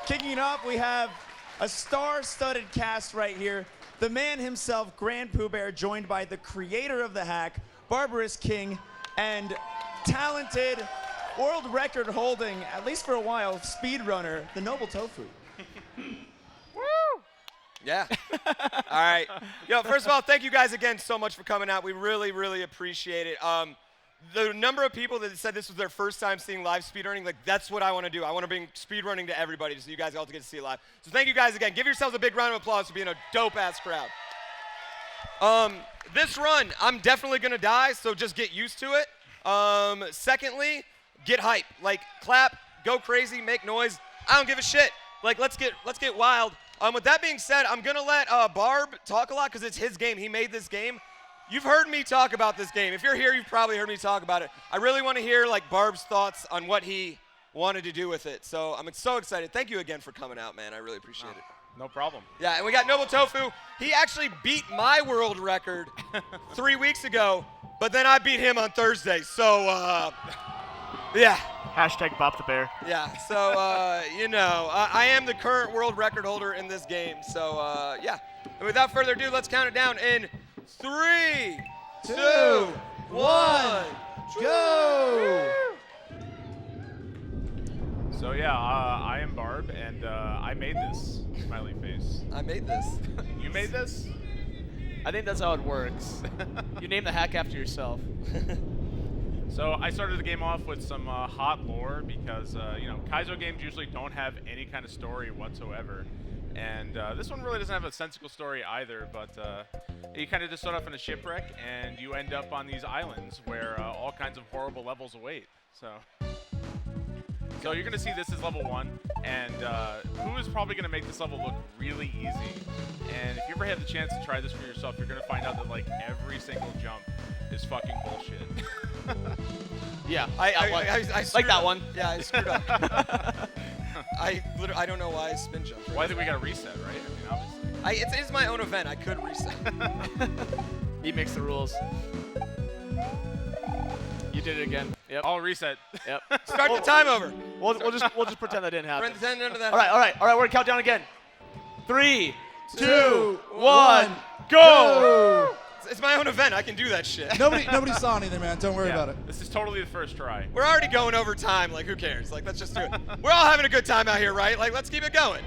Kicking it off, we have a star-studded cast right here. The man himself, GrandPooBear, joined by the creator of the hack, BarbarousKing, and talented, world record holding, at least for a while, speedrunner, the NobleTofu. Woo! Yeah. All right. Yo, first of all, thank you guys again so much for coming out. We really, really appreciate it. The number of people that said this was their first time seeing live speedrunning, like, that's what I want to do. I want to bring speedrunning to everybody so you guys all get to see it live. So thank you guys again. Give yourselves a big round of applause for being a dope-ass crowd. This run, I'm definitely going to die, so just get used to it. Secondly, get hype. Like, clap, go crazy, make noise. I don't give a shit. Like, let's get wild. With that being said, I'm going to let Barb talk a lot because it's his game. He made this game. You've heard me talk about this game. If you're here, you've probably heard me talk about it. I really want to hear like Barb's thoughts on what he wanted to do with it. So I'm so excited. Thank you again for coming out, man. I really appreciate it. No problem. Yeah, and we got NobleTofu. He actually beat my world record 3 weeks ago, but then I beat him on Thursday. So, yeah. Hashtag Bop the Bear. Yeah, so, you know, I am the current world record holder in this game. So, yeah. And without further ado, let's count it down in 3, 2, 1, go! So yeah, I am Barb, and I made this smiley face. I made this. You made this? I think that's how it works. You name the hack after yourself. So I started the game off with some hot lore because, you know, Kaizo games usually don't have any kind of story whatsoever. And this one really doesn't have a sensical story either, but you kind of just start off in a shipwreck, and you end up on these islands where all kinds of horrible levels await. So you're going to see this is level 1, and Pooh is probably going to make this level look really easy. And if you ever have the chance to try this for yourself, you're going to find out that, like, every single jump is fucking bullshit. Yeah, I like that one. Yeah, I screwed up. I don't know why I spin jumped. Well, I think we got to reset, right? I mean, obviously. It is my own event. I could reset. He makes the rules. You did it again. Yep. I'll reset. Yep. Start the time over. We'll just pretend that didn't happen. Pretend none of that. All right. We're gonna count down again. 3, 2, 1, go! It's my own event. I can do that shit. Nobody saw anything, man. Don't worry about it. This is totally the first try. We're already going over time. Like, who cares? Like, let's just do it. We're all having a good time out here, right? Like, let's keep it going.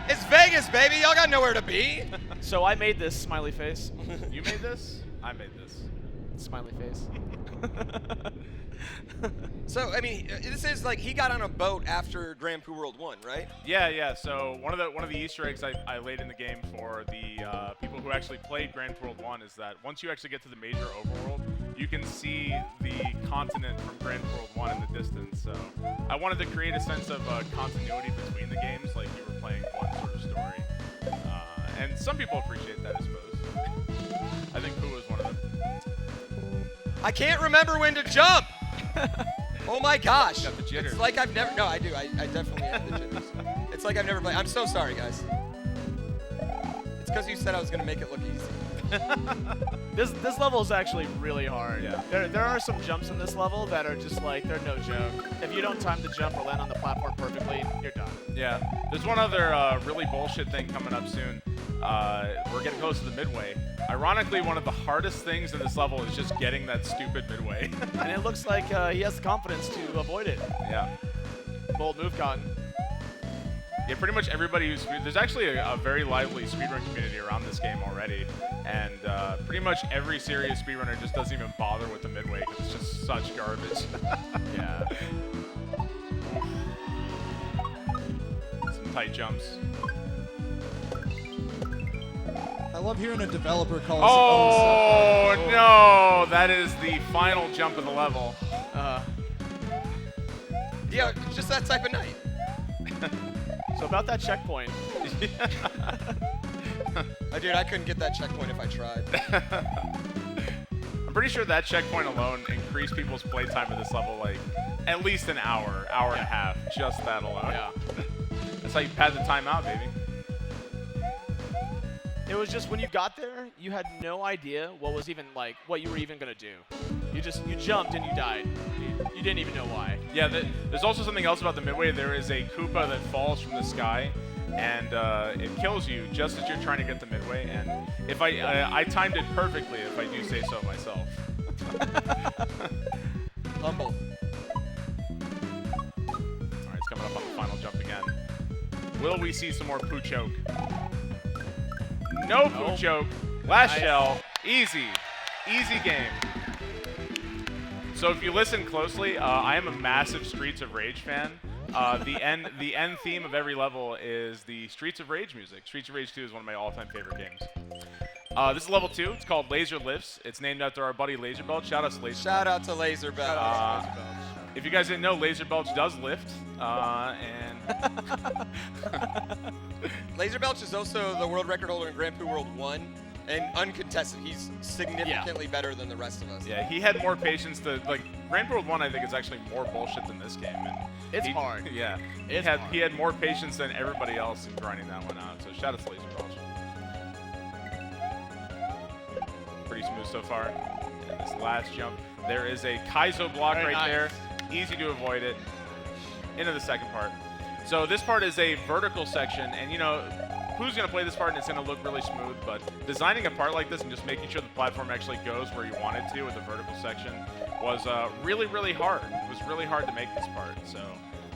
It's Vegas, baby. Y'all got nowhere to be. So I made this smiley face. You made this? I made this. Smiley face. So, I mean, this is like he got on a boat after GrandPooWorld 1, right? Yeah. So one of the Easter eggs I laid in the game for the people who actually played GrandPooWorld 1 is that once you actually get to the major overworld, you can see the continent from GrandPooWorld 1 in the distance. So I wanted to create a sense of continuity between the games, like you were playing one sort of story. And some people appreciate that, I suppose. I think Pooh was one of them. I can't remember when to jump. Oh my gosh. Got the jitters. It's like I've never. No, I do. I definitely have the jitters. It's like I've never played. I'm so sorry, guys. It's because you said I was gonna make it look easy. This level is actually really hard. Yeah. There are some jumps in this level that are just like, they're no joke. If you don't time the jump or land on the platform perfectly, you're done. Yeah. There's one other really bullshit thing coming up soon. We're getting close to the midway. Ironically, one of the hardest things in this level is just getting that stupid midway. And it looks like he has the confidence to avoid it. Yeah. Bold move, Cotton. Yeah, pretty much everybody who's there's actually a very lively speedrun community around this game already, and pretty much every serious speedrunner just doesn't even bother with the midway because it's just such garbage. Yeah. Some tight jumps. I love hearing a developer call us. Oh no! That is the final jump of the level. Yeah, it's just that type of night. So about that checkpoint. Dude, I couldn't get that checkpoint if I tried. I'm pretty sure that checkpoint alone increased people's playtime of this level like at least an hour and a half. Just that alone. Yeah. That's how you pad the time out, baby. It was just when you got there, you had no idea what you were even gonna do. You jumped and you died. You didn't even know why. Yeah, there's also something else about the midway. There is a Koopa that falls from the sky, and it kills you just as you're trying to get the midway. And if I timed it perfectly, if I do say so myself. Humble. All right, it's coming up on the final jump again. Will we see some more poo choke? No poo choke. Last shell. Easy. Easy game. So if you listen closely, I am a massive Streets of Rage fan. The end theme of every level is the Streets of Rage music. Streets of Rage 2 is one of my all-time favorite games. This is level 2. It's called Laser Lifts. It's named after our buddy Laser Belch. Shout out to Laser. Shout out to Laser Belch. If you guys didn't know, Laser Belch does lift, and Laser Belch is also the world record holder in GrandPooWorld 1, and uncontested. He's significantly better than the rest of us. yeah, he had more patience to GrandPooWorld 1. I think is actually more bullshit than this game. And It's hard. Yeah, It's he had more patience than everybody else in grinding that one out. So shout out to Laser Belch. Pretty smooth so far. And this last jump, there is a Kaizo block Very right nice. there. Easy to avoid it. Into the second part. So this part is a vertical section, and you know, who's going to play this part and it's going to look really smooth, but designing a part like this and just making sure the platform actually goes where you want it to with a vertical section was really, really hard. It was really hard to make this part. So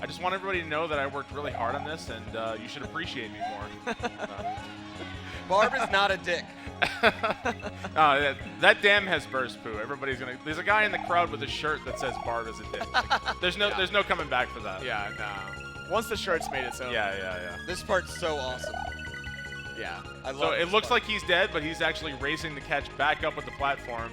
I just want everybody to know that I worked really hard on this, and you should appreciate me more. Barb is not a dick. That dam has burst, poo. Everybody's gonna. There's a guy in the crowd with a shirt that says Barb is a dick. There's no coming back for that. Yeah, no. Once the shirt's made its own. Yeah. This part's so awesome. Yeah. I love So it this looks part. like he's dead, but he's actually racing to catch back up with the platform.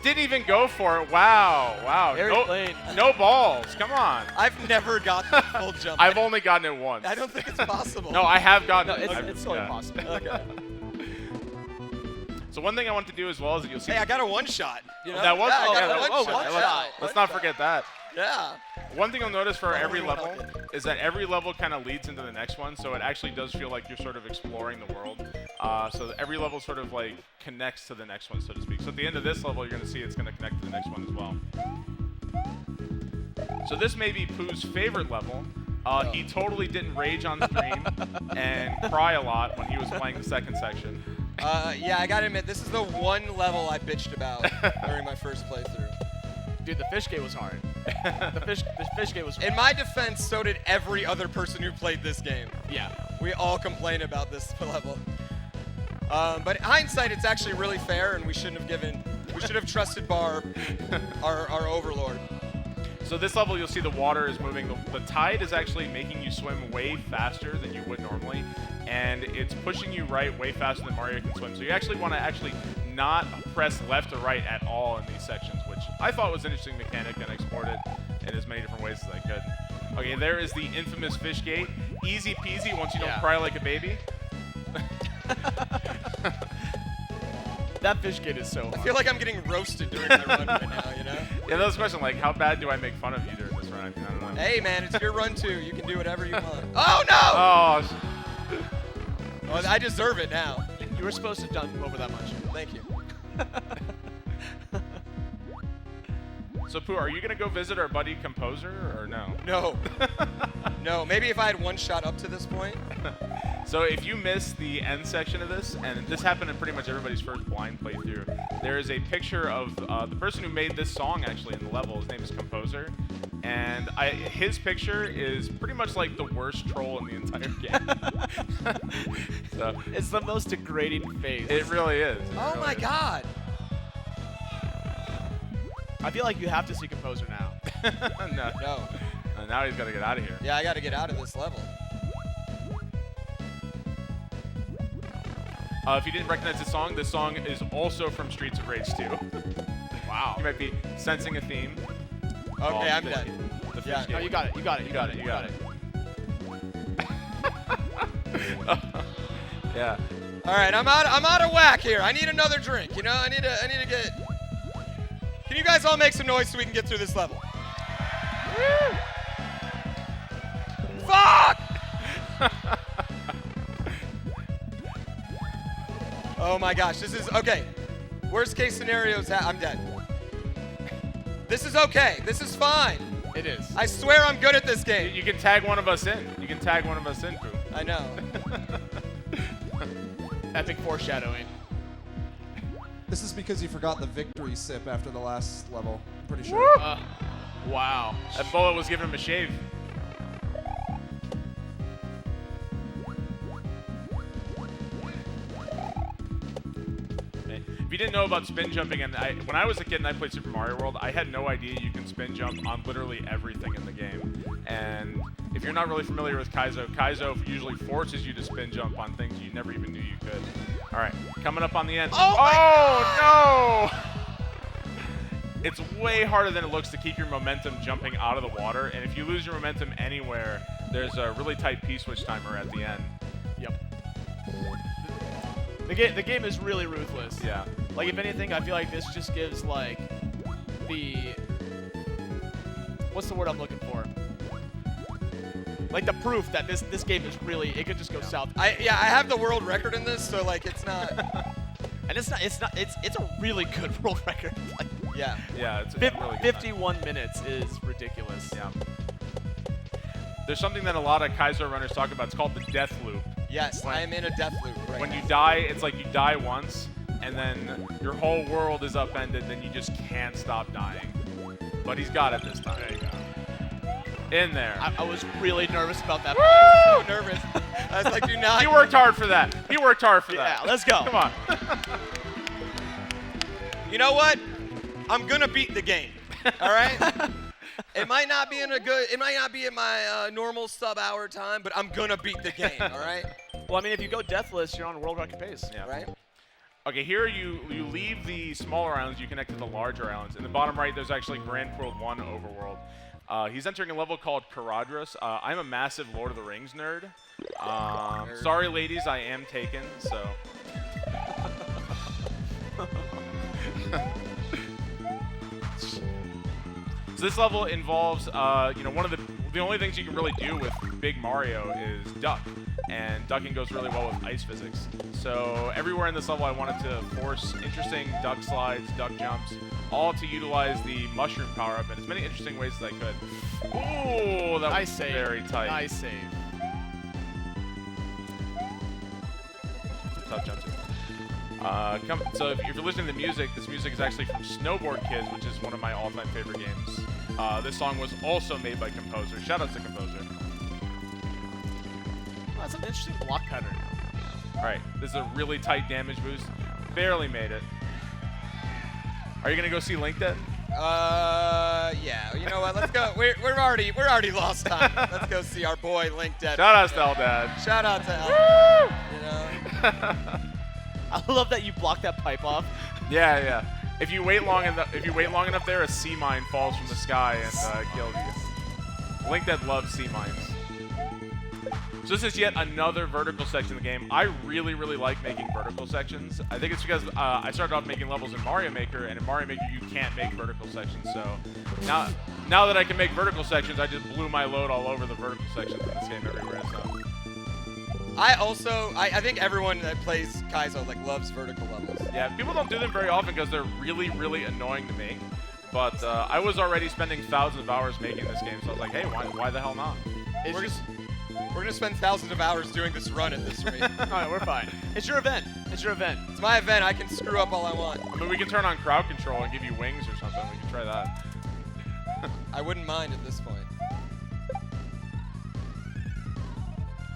Didn't even go for it. Wow. Very clean. No balls. Come on. I've never got the full jump. I've only gotten it once. I don't think it's possible. No, I have gotten No, it. it's totally yeah. possible. Okay. So one thing I want to do as well is that you'll see. Hey, I got a one shot. You know? That was. Yeah, I got yeah, a that- one yeah, shot. let's not forget that. Yeah. One thing you'll notice for every everyone level is that every level kind of leads into the next one, so it actually does feel like you're sort of exploring the world. So that every level sort of like connects to the next one, so to speak. So at the end of this level, you're going to see it's going to connect to the next one as well. So this may be Pooh's favorite level. He totally didn't rage on stream and cry a lot when he was playing the second section. Yeah, I gotta admit, this is the one level I bitched about during my first playthrough. Dude, the fish gate was hard. The fish gate was. In my defense, so did every other person who played this game. Yeah. We all complain about this level. But in hindsight, it's actually really fair, and we should have trusted Barb, our overlord. So this level, you'll see the water is moving. The tide is actually making you swim way faster than you would normally, and it's pushing you right way faster than Mario can swim. So you actually want to not press left or right at all in these sections, which I thought was an interesting mechanic, and I explored it in as many different ways as I could. Okay, there is the infamous fish gate. Easy peasy once you don't cry like a baby. That fish gate is so hard. I feel like I'm getting roasted during my run right now, you know? Yeah, that was a question, like, how bad do I make fun of you during this run? I don't know. Hey, man, it's your run, too. You can do whatever you want. Oh, no! Oh, Oh, I deserve it now. You were supposed to dunk over that much. Thank you. so Pooh, are you going to go visit our buddy Composer, or no? No. No, maybe if I had one shot up to this point. So if you missed the end section of this, and this happened in pretty much everybody's first blind playthrough, there is a picture of the person who made this song actually in the level. His name is Composer, and his picture is pretty much like the worst troll in the entire game. So It's the most degrading face. it really is. It Oh, really my is. God. I feel like you have to see Composer now. No. No. Now he's got to get out of here. Yeah, I got to get out of this level. If you didn't recognize this song is also from Streets of Rage 2. Wow. You might be sensing a theme. Okay, I'm dead. The fish Yeah. gate. No, you got it. You got it. You got it. Yeah. All right, I'm out of whack here. I need another drink. You know, I need to get. Can you guys all make some noise so we can get through this level? Woo! Fuck! Oh my gosh, this is okay. Worst case scenario is that I'm dead. This is okay. This is fine. It is. I swear I'm good at this game. You can tag one of us in. You can tag one of us in, Pooh. I know. Epic foreshadowing. This is because you forgot the victory sip after the last level. I'm pretty sure. Wow. That bullet was giving him a shave. If you didn't know about spin jumping, and when I was a kid and I played Super Mario World, I had no idea you can spin jump on literally everything in the game. And if you're not really familiar with Kaizo, Kaizo usually forces you to spin jump on things you never even knew you could. All right, coming up on the end. Oh no! It's way harder than it looks to keep your momentum jumping out of the water, and if you lose your momentum anywhere, there's a really tight P-switch timer at the end. Yep. The game is really ruthless. Yeah. Like, if anything, I feel like this just gives, like, the... What's the word I'm looking for? Like, the proof that this game is really... It could just go south. I have the world record in this, so, like, it's not... And it's a really good world record. Like, Yeah. Yeah, it's really good. 51 minutes is ridiculous. Yeah. There's something that a lot of Kaizo runners talk about. It's called the death loop. Yes, I am in a death loop right When now. you die, it's like you die once, and then your whole world is upended, then you just can't stop dying. But he's got it this time. There you go. In there. I was really nervous about that. I'm so nervous. I was like, do not... He worked hard for that. He worked hard for that. Yeah, let's go. Come on. You know what? I'm gonna beat the game. All right. It might not be in my normal sub-hour time, but I'm gonna beat the game. All right. Well, I mean, if you go deathless, you're on world record pace. Yeah. Right. Okay, here you leave the smaller islands, you connect to the larger islands. In the bottom right, there's actually GrandPooWorld 1 Overworld. He's entering a level called Caradhras. I'm a massive Lord of the Rings nerd. Sorry, ladies, I am taken, so. So this level involves, one of the only things you can really do with Big Mario is duck, and ducking goes really well with ice physics. So everywhere in this level, I wanted to force interesting duck slides, duck jumps, all to utilize the mushroom power-up in as many interesting ways as I could. Ooh, that was very tight. Nice save. Tough jump too. So if you're listening to the music, this music is actually from Snowboard Kids, which is one of my all-time favorite games. This song was also made by composer. Shout out to composer. Well, that's an interesting block pattern. All right, this is a really tight damage boost. Barely made it. Are you gonna go see Link then? Yeah. You know what? Let's go. We're already lost time. Let's go see our boy Link Dead. Shout out to Eldad. Shout out to El. You know. I love that you blocked that pipe off. Yeah. If you wait long enough there, a sea mine falls from the sky and kills you. Link Dead loves sea mines. So this is yet another vertical section of the game. I really like making vertical sections. I think it's because I started off making levels in Mario Maker, and in Mario Maker you can't make vertical sections. So now that I can make vertical sections, I just blew my load all over the vertical sections in this game everywhere. So. I think everyone that plays Kaizo loves vertical levels. Yeah, people don't do them very often because they're really annoying to make. But I was already spending thousands of hours making this game, so I was like, hey, why the hell not? We're gonna spend thousands of hours doing this run at this rate. All right, we're fine. It's your event. It's my event. I can screw up all I want. I mean, we can turn on crowd control and give you wings or something. We can try that. I wouldn't mind at this point.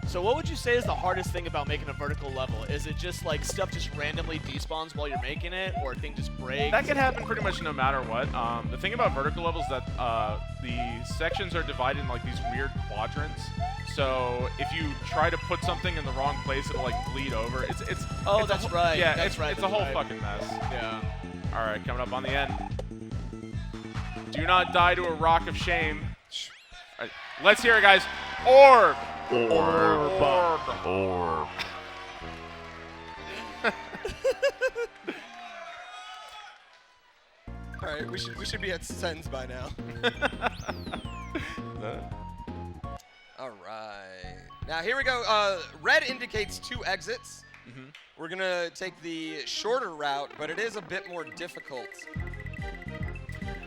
So what would you say is the hardest thing about making a vertical level? Is it just like stuff just randomly despawns while you're making it, or a thing just breaks? That can happen pretty much no matter what. The thing about vertical levels is that the sections are divided in like these weird quadrants. So if you try to put something in the wrong place, it'll bleed over. Oh, that's right. Yeah, that's right. It's a whole fucking mess. Yeah. All right, coming up on the end. Do not die to a rock of shame. All right, let's hear it, guys. Orb. Orb. Orb. All right, we should be at sentence by now. All right. Now here we go. Red indicates 2 exits. We're gonna take the shorter route, but it is a bit more difficult,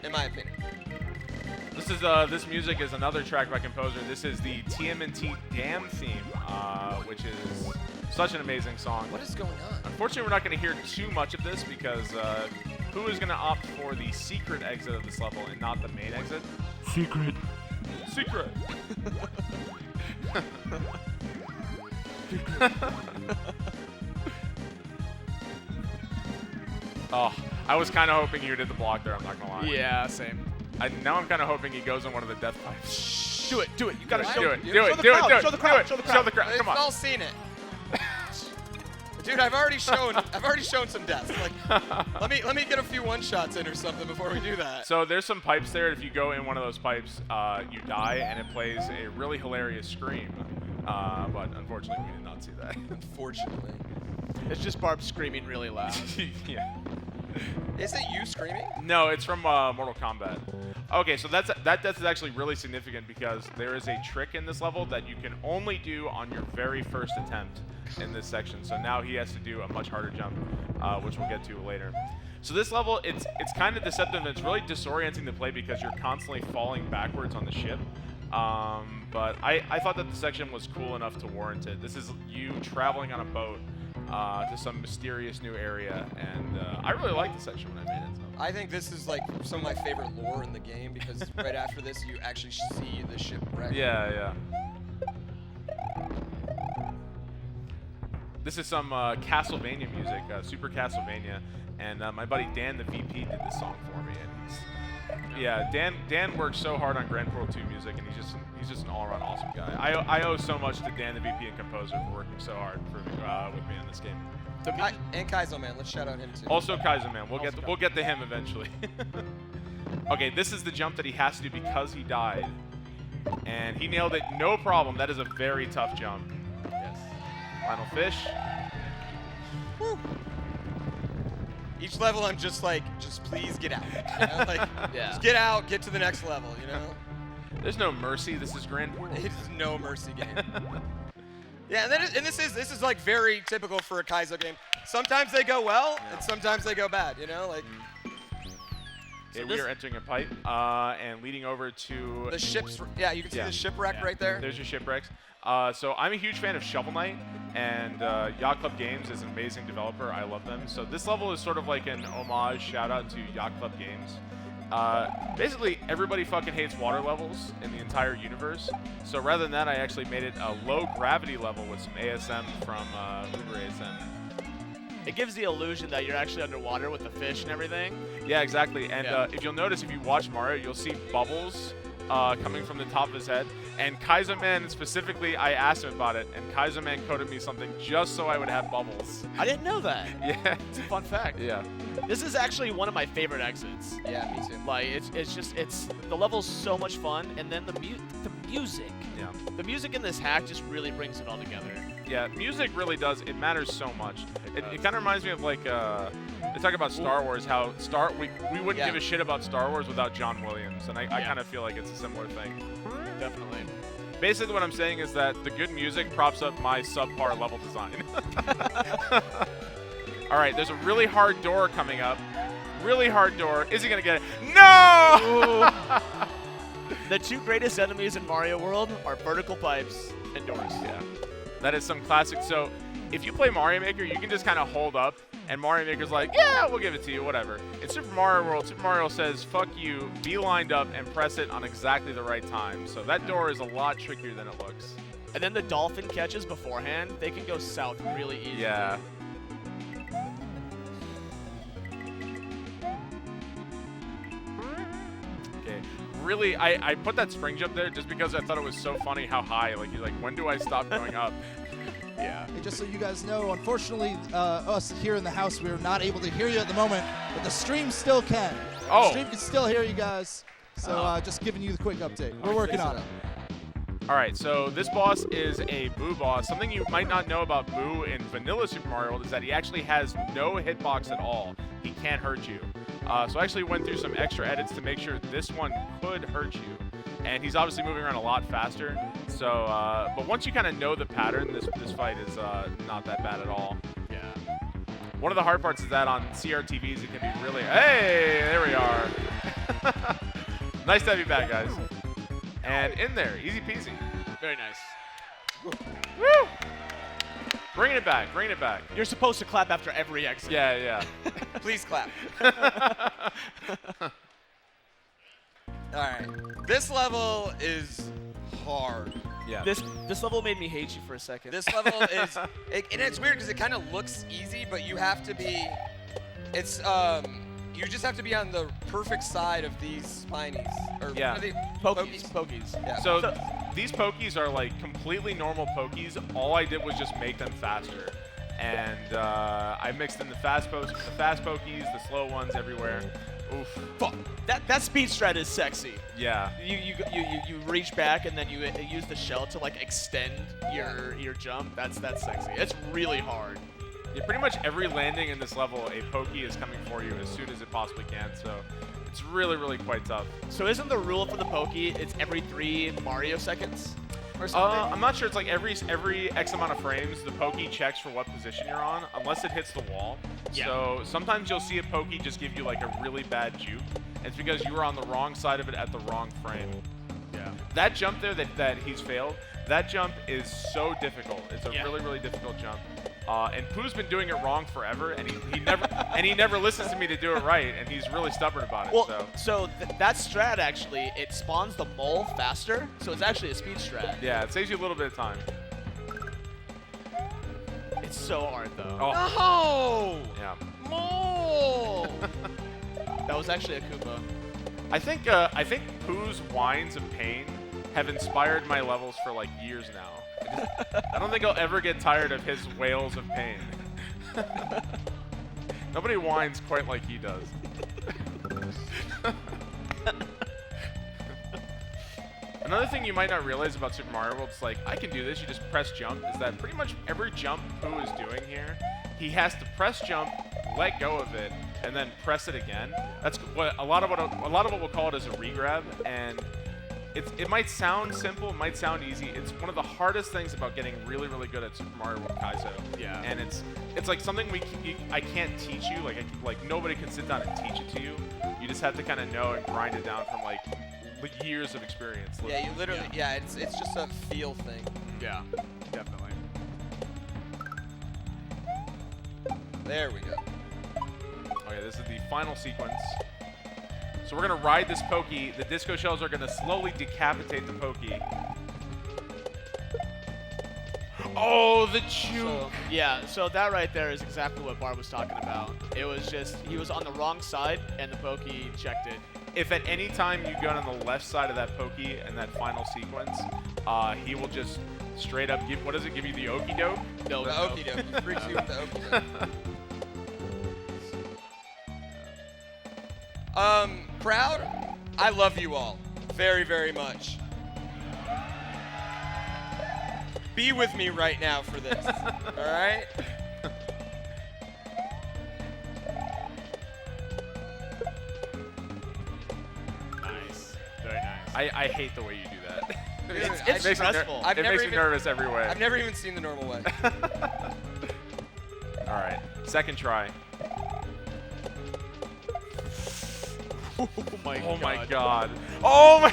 in my opinion. This music is another track by composer. This is the TMNT Dam theme, which is such an amazing song. What is going on? Unfortunately, we're not going to hear too much of this because Pooh is going to opt for the secret exit of this level and not the main exit. Secret. Oh, I was kind of hoping you did the block there, I'm not going to lie. Yeah, same. Now I'm kind of hoping he goes on one of the death pipes. Do it. You gotta Do show it. Show Do it. the Do it. crowd, Do it. Show the crowd. Show the crowd. Show the crowd. They've Come on. all seen it. Dude, I've already shown some deaths. Like, let me get a few one-shots in or something before we do that. So there's some pipes there. If you go in one of those pipes, you die, and it plays a really hilarious scream. But unfortunately, we did not see that. Unfortunately. It's just Barb screaming really loud. Yeah. Is it you screaming? No, it's from Mortal Kombat. Okay, so that death is actually really significant because there is a trick in this level that you can only do on your very first attempt in this section. So now he has to do a much harder jump, which we'll get to later. So this level, it's kind of deceptive and it's really disorienting to play because you're constantly falling backwards on the ship. But I thought that the section was cool enough to warrant it. This is you traveling on a boat to some mysterious new area, and I really liked the section when I made it. So. I think this is like some of my favorite lore in the game because right after this you actually see the shipwreck. Yeah. This is some Castlevania music, Super Castlevania, and my buddy Dan, the VP, did this song for me. And Dan worked so hard on GrandPooWorld 2 music, and he's just an all-around awesome guy. I owe so much to Dan, the VP and composer, for working so hard with me on this game. And Kaizo Man, let's shout out him too. Also Kaizo Man, we'll get to him eventually. Okay, this is the jump that he has to do because he died, and he nailed it, no problem. That is a very tough jump. Yes. Final fish. Woo. Each level, I'm just like, just please get out. You know? Like, just get out, get to the next level. You know. There's no mercy. This is GrandPooWorld. It is no mercy game. Yeah, and this is like very typical for a Kaizo game. Sometimes they go well, and sometimes they go bad. You know, like. Okay, we are entering a pipe and leading over to the ships. Yeah, you can see the shipwreck right there. There's your shipwrecks. So I'm a huge fan of Shovel Knight, and Yacht Club Games is an amazing developer. I love them. So this level is sort of like an homage, shout out to Yacht Club Games. Basically, everybody fucking hates water levels in the entire universe. So rather than that, I actually made it a low gravity level with some ASM from Uber ASM. It gives the illusion that you're actually underwater with the fish and everything. Yeah, exactly. And if you'll notice, if you watch Mario, you'll see bubbles coming from the top of his head. And Kaizo Man specifically, I asked him about it, and Kaizo Man coded me something just so I would have bubbles. I didn't know that. Yeah. It's a fun fact. Yeah. This is actually one of my favorite exits. Yeah, me too. Like it's the level's so much fun, and then the music. Yeah. The music in this hack just really brings it all together. Yeah, music really does. It matters so much. It kind of reminds me of like they talk about Star Wars. How we wouldn't give a shit about Star Wars without John Williams, and I kind of feel like it's a similar thing. Definitely. Basically, what I'm saying is that the good music props up my subpar level design. All right, there's a really hard door coming up. Really hard door. Is he gonna get it? No! The two greatest enemies in Mario World are vertical pipes and doors. Yeah. That is some classic. So if you play Mario Maker, you can just kind of hold up, and Mario Maker's like, yeah, we'll give it to you, whatever. In Super Mario World, Super Mario says, fuck you, be lined up and press it on exactly the right time. So that door is a lot trickier than it looks. And then the dolphin catches beforehand, they can go south really easily. Yeah. Okay. Really, I put that spring jump there just because I thought it was so funny how high. Like, you're like, when do I stop going up? Yeah. Hey, just so you guys know, unfortunately, us here in the house, we're not able to hear you at the moment, but the stream still can. Oh. The stream can still hear you guys. So just giving you the quick update. We're working on it. All right, so this boss is a Boo boss. Something you might not know about Boo in vanilla Super Mario World is that he actually has no hitbox at all. He can't hurt you. So I actually went through some extra edits to make sure this one could hurt you. And he's obviously moving around a lot faster. So, but once you kind of know the pattern, this fight is not that bad at all. Yeah. One of the hard parts is that on CRTVs it can be really. Hey, there we are. Nice to have you back, guys. And in there, easy peasy. Very nice. Woo! Bringing it back, bringing it back. You're supposed to clap after every exit. Yeah, yeah. Please clap. All right. This level is hard. Yeah. This level made me hate you for a second. This level is, and it's weird because it kind of looks easy, but you have to be, you just have to be on the perfect side of these spinies. Or Yeah. what are they? Pokies. Yeah. So these pokies are like completely normal pokies. All I did was just make them faster. And I mixed in the fast pokies, the slow ones everywhere. Oof. Fuck. That speed strat is sexy. Yeah. You reach back and then you use the shell to like extend your jump. That's sexy. It's really hard. Yeah, pretty much every landing in this level, a pokey is coming for you as soon as it possibly can. So it's really, really quite tough. So isn't the rule for the pokey it's every 3 Mario seconds or something? I'm not sure. It's like every X amount of frames, the pokey checks for what position you're on, unless it hits the wall. Yeah. So sometimes you'll see a pokey just give you like a really bad juke. It's because you were on the wrong side of it at the wrong frame. Yeah. That jump there that he's failed, that jump is so difficult. It's a Yeah. really, really difficult jump. And Pooh's been doing it wrong forever, and he never listens to me to do it right, and he's really stubborn about it. Well, so that strat actually, it spawns the mole faster, so it's actually a speed strat. yeah, it saves you a little bit of time. It's so hard though. Oh. No! Yeah. Mole! That was actually a Koopa. I think Pooh's whines of pain have inspired my levels for like years now. I don't think I'll ever get tired of his wails of pain. Nobody whines quite like he does. Another thing you might not realize about Super Mario World is like, I can do this, you just press jump, is that pretty much every jump Pooh is doing here, he has to press jump, let go of it, and then press it again. That's what a lot of what we'll call it is a regrab, and it might sound simple, it might sound easy. It's one of the hardest things about getting really, really good at Super Mario World Kaizo. Yeah. And it's like something I can't teach you. Like nobody can sit down and teach it to you. You just have to kind of know and grind it down from like years of experience. Yeah, you literally, yeah, it's just a feel thing. Yeah, definitely. There we go. Okay, this is the final sequence. So we're gonna ride this pokey. The disco shells are gonna slowly decapitate the pokey. Oh, the juke! So that right there is exactly what Barb was talking about. It was just, he was on the wrong side and the pokey checked it. If at any time you get on the left side of that pokey in that final sequence, he will just straight up give, what does it give you, the okie doke? No, The okie doke. He freaks you with the okie doke. Crowd, I love you all very, very much. Be with me right now for this, all right? Nice. Very nice. I hate the way you do that. It's makes me stressful. it makes me nervous every way. I've never even seen the normal way. All right, second try. Oh my Oh god. my god. Oh my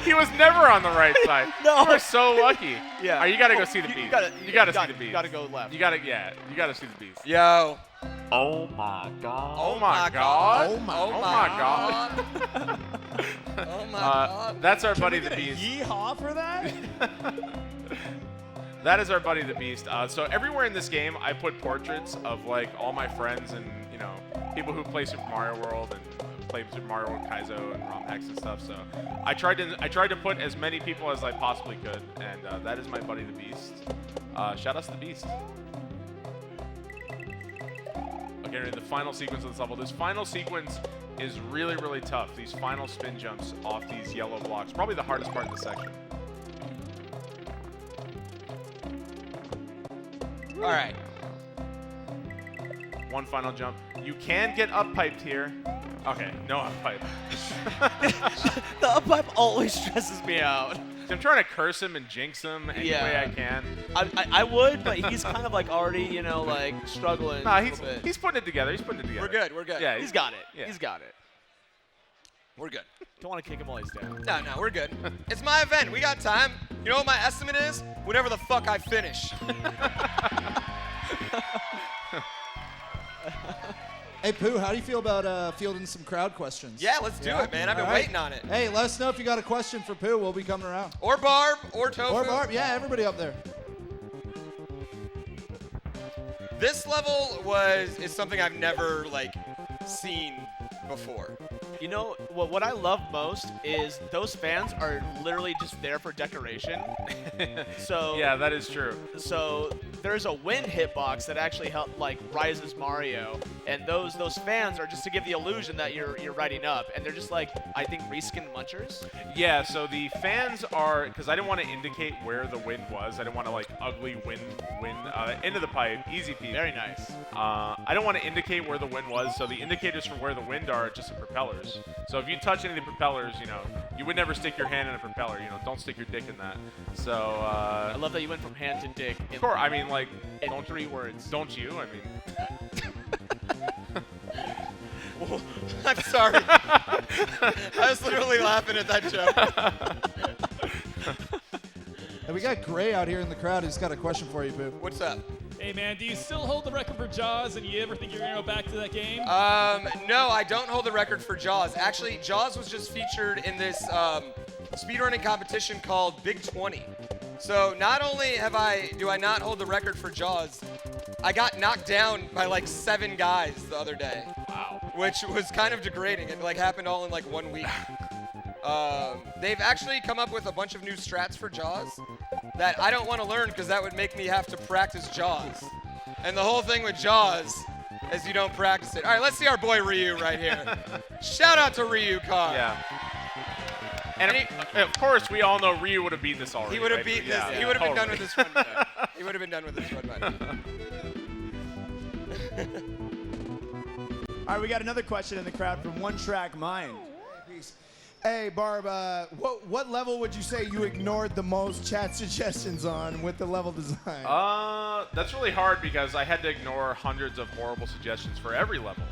he was never on the right side. No. You were so lucky. Yeah. You gotta go see the beast. You gotta see the beast. You gotta go left. You gotta see the beast. Yo. Oh my god. Oh my god. Oh my god. Oh my god. That's our buddy Can the we get a beast. yeehaw for that? That is our buddy the beast. So everywhere in this game, I put portraits of like all my friends and people who play Super Mario World and play Super Mario World Kaizo and romhacks and stuff. So I tried to put as many people as I possibly could, and that is my buddy the beast. Shout out to the beast. Okay, the final sequence of this level. This final sequence is really, really tough. These final spin jumps off these yellow blocks. Probably the hardest part of the section. All right. One final jump. You can get up piped here. Okay, no up pipe. The up pipe always stresses me out. I'm trying to curse him and jinx him any way I can. I would, but he's kind of like already, like struggling. Nah, a little bit. he's putting it together. He's putting it together. We're good. We're good. Yeah, He's got it. Yeah. He's got it. We're good. Don't want to kick him while he's down. No, we're good. It's my event. We got time. You know what my estimate is? Whenever the fuck I finish. Hey, Pooh, how do you feel about fielding some crowd questions? Yeah, let's do it, man. I've been All right. waiting on it. Hey, let us know if you got a question for Pooh. We'll be coming around. Or Barb, or Tofu. Or Barb. Yeah, everybody up there. This level is something I've never seen before. You know, what I love most is those fans are literally just there for decoration. So Yeah, that is true. So there's a wind hitbox that actually rises Mario, and those fans are just to give the illusion that you're riding up, and they're just I think reskin munchers. Yeah, so the fans are, because I didn't want to indicate where the wind was. I didn't want to ugly wind into the pipe, easy peasy. Very nice. I don't want to indicate where the wind was, so the indicators for where the wind are just the propellers. So if you touch any of the propellers, you would never stick your hand in a propeller. Don't stick your dick in that. So I love that you went from hand to dick. of course, I mean, in 3 words. don't you? I mean, Well, I'm sorry. I was literally laughing at that joke. Hey, we got Gray out here in the crowd. He's got a question for you, Pooh. What's up? Hey man, do you still hold the record for Jaws, and you ever think you're gonna go back to that game? No, I don't hold the record for Jaws. Actually, Jaws was just featured in this speedrunning competition called Big 20. So not only do I not hold the record for Jaws, I got knocked down by 7 guys the other day. wow. Which was kind of degrading. It happened all in 1 week. They've actually come up with a bunch of new strats for Jaws that I don't want to learn because that would make me have to practice Jaws. And the whole thing with Jaws is you don't practice it. All right, let's see our boy Ryu right here. Shout out to Ryu Car. Yeah. And of course, we all know Ryu would have beat this already. He would have right? beat this. Yeah, He would have been done totally. with this one. He would have been done with this one. All right, we got another question in the crowd from One Track Mind. Peace. Hey, Barb, what level would you say you ignored the most chat suggestions on with the level design? That's really hard because I had to ignore hundreds of horrible suggestions for every level.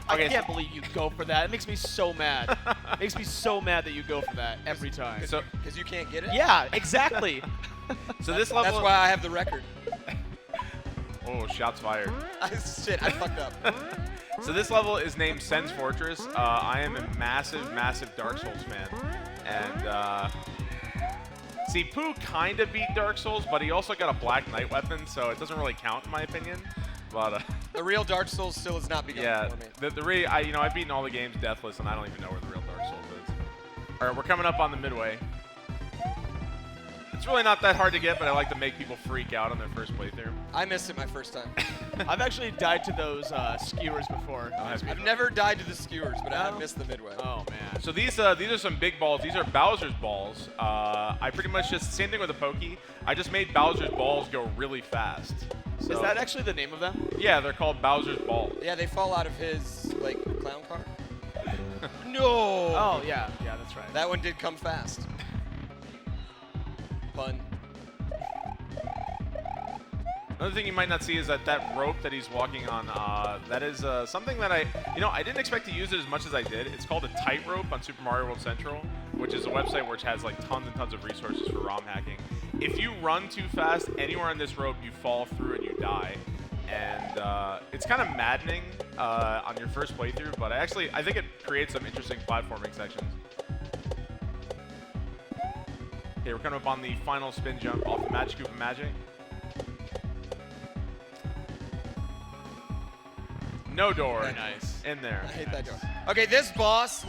I can't believe you go for that. It makes me so mad. It makes me so mad that you go for that every time. So, Because you can't get it? Yeah, exactly. so this level. That's why I have the record. Oh, shots fired. Shit, I fucked up. So this level is named Sen's Fortress. I am a massive, massive Dark Souls fan. And, see, Pooh kind of beat Dark Souls, but he also got a Black Knight weapon, so it doesn't really count in my opinion. But, The real Dark Souls still has not begun yeah, for me. I've beaten all the games deathless, and I don't even know where the real Dark Souls is. All right, we're coming up on the midway. It's really not that hard to get, but I like to make people freak out on their first playthrough. I missed it my first time. I've actually died to those skewers before. I've never died to the skewers, but I have missed the midway. Oh man. So these are some big balls. These are Bowser's balls. I pretty much just, same thing with the Pokey. I just made Bowser's balls go really fast. So, Is that actually the name of them? Yeah, they're called Bowser's balls. Yeah, they fall out of his, clown car. No! Oh yeah, that's right. That one did come fast. Pun. Another thing you might not see is that rope that he's walking on, that is something that I didn't expect to use it as much as I did. It's called a tightrope on Super Mario World Central, which is a website which has tons and tons of resources for ROM hacking. If you run too fast anywhere on this rope, you fall through and you die. And it's kind of maddening on your first playthrough, but I think it creates some interesting platforming sections. Okay, we're coming up on the final spin jump off the Magic Koopa Magic. No door. Very nice. In there. I hate that door. Okay, this boss,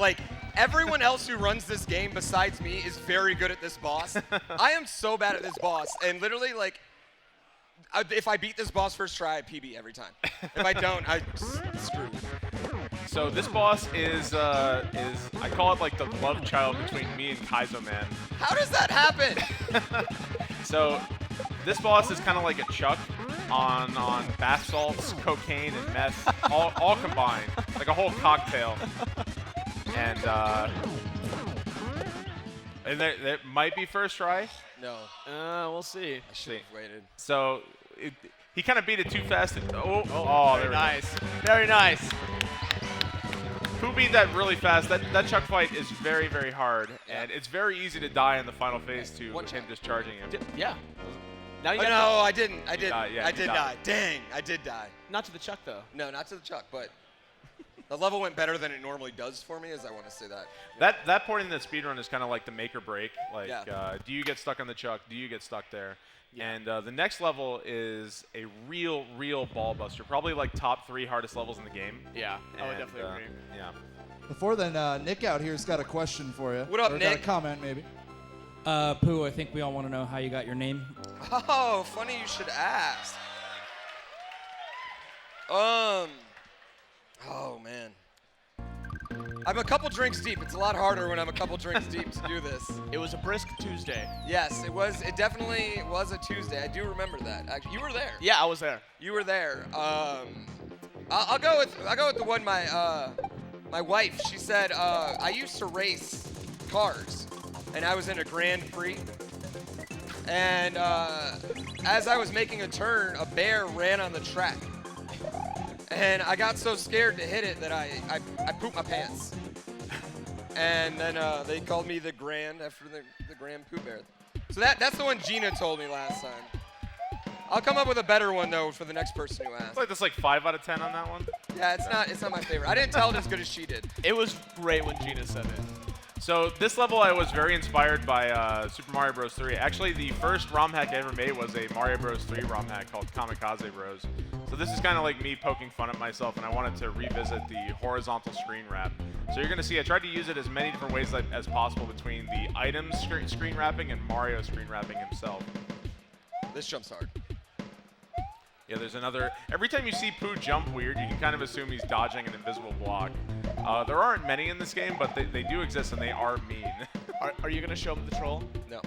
everyone else who runs this game besides me is very good at this boss. I am so bad at this boss, and literally, if I beat this boss first try, I PB every time. If I don't, I screw. So this boss is I call it the love child between me and Kaizo Man. How does that happen? So this boss is kind of like a Chuck on bath salts, cocaine, and meth, all combined, like a whole cocktail. And there might be first try. No. We'll see. I should have waited. So he kind of beat it too fast. And, Very there we go. nice. Very nice. Pooh beat that really fast. That chuck fight is very, very hard, and it's very easy to die in the final phase to him just charging him. Yeah. Now you Oh, got no, I didn't. I did. died, yeah, I you did died. die. Dang, I did die. not to the chuck though. No, not to the chuck, but the level went better than it normally does for me, as I want to say that. That point in the speedrun is kind of like the make or break. Like, Yeah. do you get stuck on the chuck? Do you get stuck there? And the next level is a real ball buster. Probably like top 3 hardest levels in the game. Yeah, I would And, definitely agree. Yeah. Before then, Nick out here's got a question for you. What up, or Nick? Got a comment, maybe. Pooh, I think we all want to know how you got your name. Oh, funny you should ask. Oh man. I'm a couple drinks deep. It's a lot harder when I'm a couple drinks deep to do this. It was a brisk Tuesday. Yes, it was. It definitely was a Tuesday. I do remember that. Actually, you were there. Yeah, I was there. You were there. I'll go with the one my wife. She said I used to race cars, and I was in a Grand Prix. And as I was making a turn, a bear ran on the track. And I got so scared to hit it that I pooped my pants. And then they called me the Grand after the GrandPooBear. So that's the one Gina told me last time. I'll come up with a better one though for the next person who It's asks. like this like 5 out of 10 on that one. Yeah, it's not my favorite. I didn't tell it as good as she did. It was great when Gina said it. So this level I was very inspired by Super Mario Bros. 3. Actually, the first ROM hack I ever made was a Mario Bros. 3 ROM hack called Kamikaze Bros. So this is kind of like me poking fun at myself, and I wanted to revisit the horizontal screen wrap. So you're going to see I tried to use it as many different ways as possible between the items screen wrapping and Mario screen wrapping himself. This jumps hard. Yeah, there's another. Every time you see Pooh jump weird, you can kind of assume he's dodging an invisible block. There aren't many in this game, but they do exist, and they are mean. Are you gonna show him the troll? No.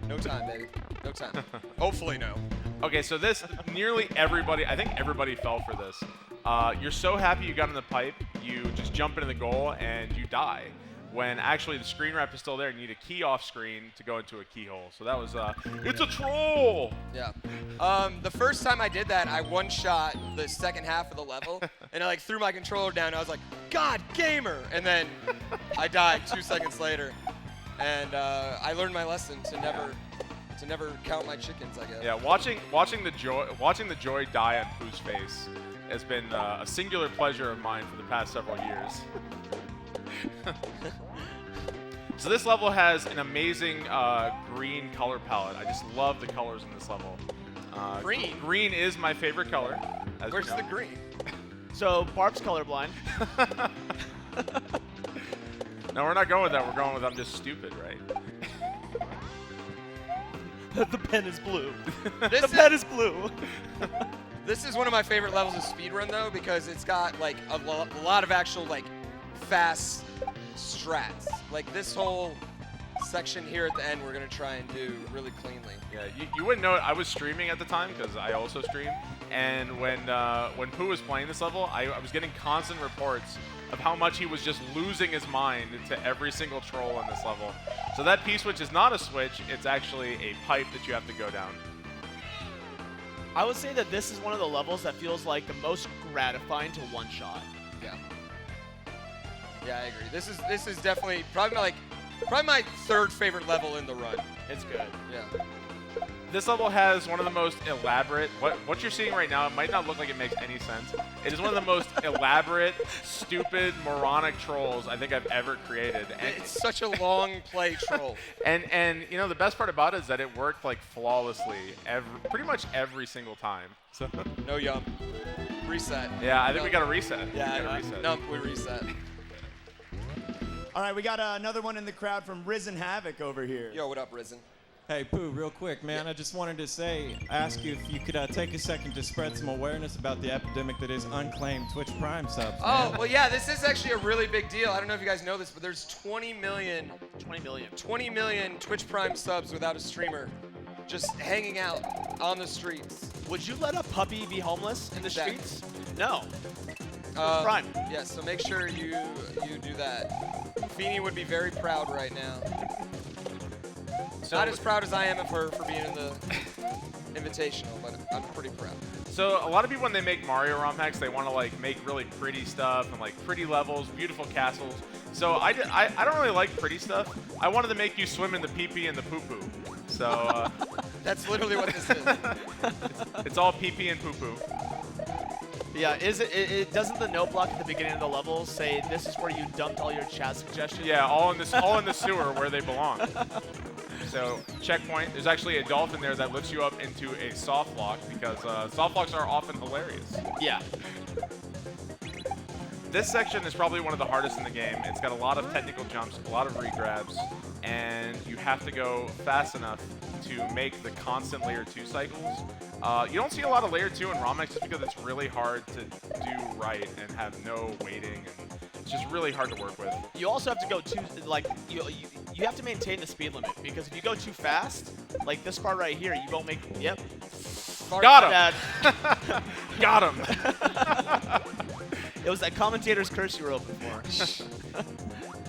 No time, baby. No time. Hopefully no. Okay, so this, nearly everybody, I think everybody fell for this. You're so happy you got in the pipe, you just jump into the goal, and you die. When actually the screen wrap is still there, and you need a key off screen to go into a keyhole. So that was, it's a troll! Yeah. The first time I did that, I one-shot the second half of the level, and I like threw my controller down, and I was like, God, gamer! And then I died 2 seconds later. And I learned my lesson to never count my chickens, I guess. Yeah, watching the joy die on Pooh's face has been a singular pleasure of mine for the past several years. So this level has an amazing green color palette. I just love the colors in this level. Green? Green is my favorite color. As Where's you know. the green? So Barb's colorblind. No, we're not going with that. We're going with I'm just stupid, right? The pen is blue. This The pen is blue. This is one of my favorite levels of speedrun though, because it's got like a lot of actual like fast strats. Like this whole section here at the end we're gonna try and do really cleanly. Yeah, you wouldn't know it. I was streaming at the time because I also stream, and when Pooh was playing this level, I was getting constant reports of how much he was just losing his mind to every single troll in this level. So that P-switch is not a switch, it's actually a pipe that you have to go down. I would say that this is one of the levels that feels like the most gratifying to one-shot. Yeah. Yeah, I agree. This is definitely probably my third favorite level in the run. It's good. Yeah. This level has one of the most elaborate, what you're seeing right now, it might not look like it makes any sense. It is one of the most elaborate, stupid, moronic trolls I think I've ever created. And It's such a long play troll. And you know, the best part about it is that it worked like flawlessly pretty much every single time. So No yum. Reset. yeah, I think we got to reset. Yeah, we gotta reset. no, we reset. All right, we got another one in the crowd from Risen Havoc over here. Yo, what up, Risen? Hey, Pooh, real quick, man. I just wanted to ask you if you could take a second to spread some awareness about the epidemic that is unclaimed Twitch Prime subs. Oh, man. well, yeah, this is actually a really big deal. I don't know if you guys know this, but there's 20 million 20 million. Twitch Prime subs without a streamer just hanging out on the streets. Would you let a puppy be homeless in the Exactly. streets? No. Prime. Yeah, so make sure you do that. Feeny would be very proud right now. Not as proud as I am of her for being in the Invitational, but I'm pretty proud. So a lot of people, when they make Mario ROM hacks, they want to like make really pretty stuff and like pretty levels, beautiful castles. So I don't really like pretty stuff. I wanted to make you swim in the pee-pee and the poo-poo. So That's literally what this is. it's all pee-pee and poo-poo. Yeah, it doesn't the note block at the beginning of the level say this is where you dumped all your chat suggestions? Yeah, all in the sewer where they belong. So checkpoint. There's actually a dolphin there that lifts you up into a soft lock because soft locks are often hilarious. Yeah. This section is probably one of the hardest in the game. It's got a lot of technical jumps, a lot of regrabs, and you have to go fast enough to make the constant layer 2 cycles. You don't see a lot of layer 2 in ROM hacks just because it's really hard to do right and have no waiting, and it's just really hard to work with. You also have to go too, like, you have to maintain the speed limit, because if you go too fast, like this part right here, you won't make, yep. Got him! Got him! It was that commentator's curse you were hoping for.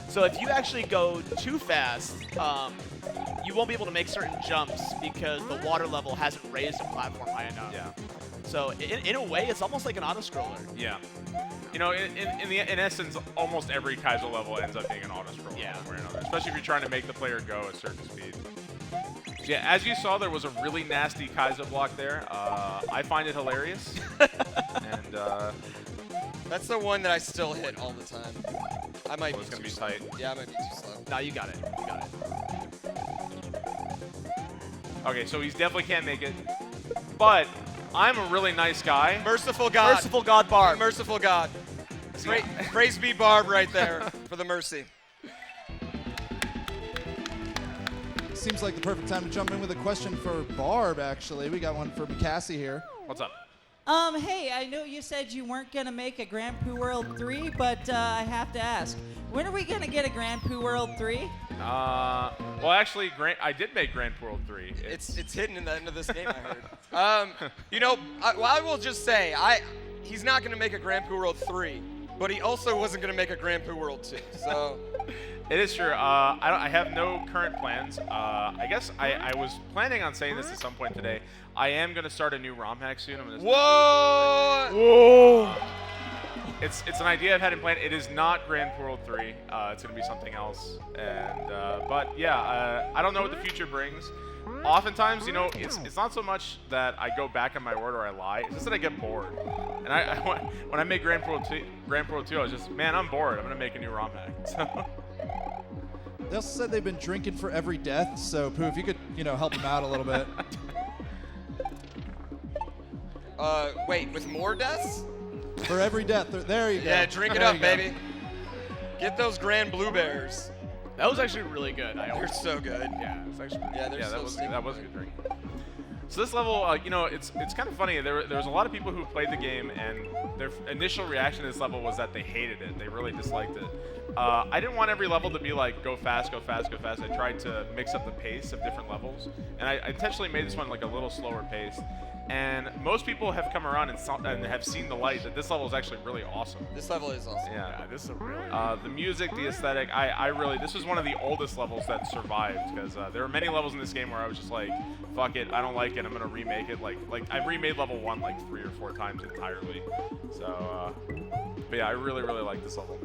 So if you actually go too fast, you won't be able to make certain jumps because the water level hasn't raised the platform high enough. Yeah. So in a way, it's almost like an auto-scroller. Yeah. You know, in essence, almost every Kaiser level ends up being an auto-scroller Yeah. one way or another, especially if you're trying to make the player go a certain speed. So yeah, as you saw, there was a really nasty Kaiser block there. I find it hilarious. And That's the one that I still hit all the time. I might it's going to be tight. Yeah, I might be too slow. No, you got it. You got it. Okay, so he definitely can't make it. But I'm a really nice guy. Merciful God. Merciful God, Barb. Merciful God. Praise be Barb right there for the mercy. Seems like the perfect time to jump in with a question for Barb, actually. We got one for Cassie here. What's up? Hey, I know you said you weren't going to make a GrandPooWorld 3, but I have to ask, when are we going to get a GrandPooWorld 3? Well, actually, I did make GrandPooWorld 3. It's hidden in the end of this game, I heard. You know, I will just say, he's not going to make a GrandPooWorld 3, but he also wasn't going to make a GrandPooWorld 2, so... It is true. I have no current plans. I guess I was planning on saying this at some point today. I am going to start a new ROM hack soon. Whoa! Whoa! It's an idea I've had in plan. It is not GrandPooWorld 3. It's going to be something else. And but yeah, I don't know what the future brings. Oftentimes, you know, it's not so much that I go back on my word or I lie. It's just that I get bored. And when I make GrandPooWorld 2, I was just, man, I'm bored. I'm going to make a new ROM hack. So. They also said they've been drinking for every death, so Pooh, if you could, you know, help them out a little bit. Wait, with more deaths? For every death. There you go. Yeah, drink it up, baby. Get those Grand BlueBears. That was actually really good. They're so good. Yeah, it's actually they're so that was a good drink. So this level, you know, it's kind of funny. There was a lot of people who played the game, and their initial reaction to this level was that they hated it. They really disliked it. I didn't want every level to be like, go fast, go fast, go fast. I tried to mix up the pace of different levels, and I intentionally made this one like a little slower paced. And most people have come around and have seen the light that this level is actually really awesome. This level is awesome. Yeah, this is a really the music, the aesthetic. This was one of the oldest levels that survived because there were many levels in this game where I was just like, fuck it, I don't like it. I'm gonna remake it. Like I've remade level 1 like 3 or 4 times entirely. So, but yeah, I really like this level.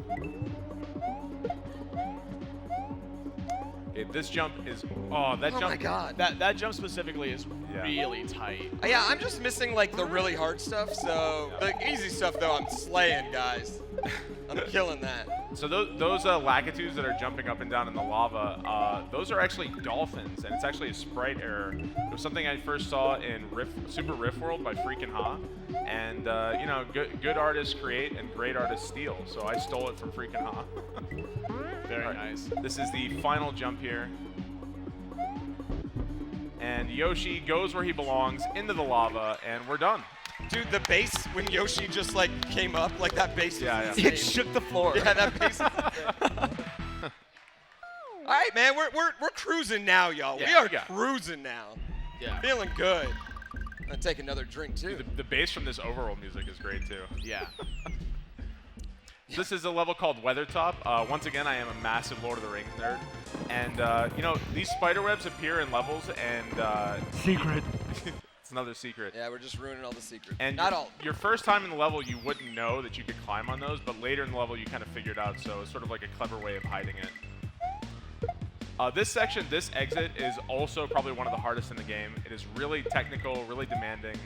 Okay, this jump is that jump. Oh my God. That jump specifically is really tight. Yeah, I'm just missing like the really hard stuff. So the easy stuff though, I'm slaying, guys. I'm killing that. So those lackitudes that are jumping up and down in the lava, those are actually dolphins, and it's actually a sprite error. It was something I first saw in Super Riff World by Freakin' Ha, and you know, good artists create and great artists steal. So I stole it from Freakin' Ha. Very nice. This is the final jump here. And Yoshi goes where he belongs, into the lava, and we're done. Dude, the bass when Yoshi just like came up, like that bass. Yeah. It shook the floor. Yeah, that bass. All right, man, we're cruising now, y'all. Yeah, we are yeah. cruising now. Yeah. Feeling good. I'm gonna take another drink too. The bass from this overworld music is great too. Yeah. This is a level called Weathertop. Once again, I am a massive Lord of the Rings nerd. And, you know, these spider webs appear in levels, and... Secret. another secret. Yeah, we're just ruining all the secrets. And Not all. your first time in the level, you wouldn't know that you could climb on those, but later in the level, you kind of figured out. So it's sort of like a clever way of hiding it. This section, this exit, is also probably one of the hardest in the game. It is really technical, really demanding,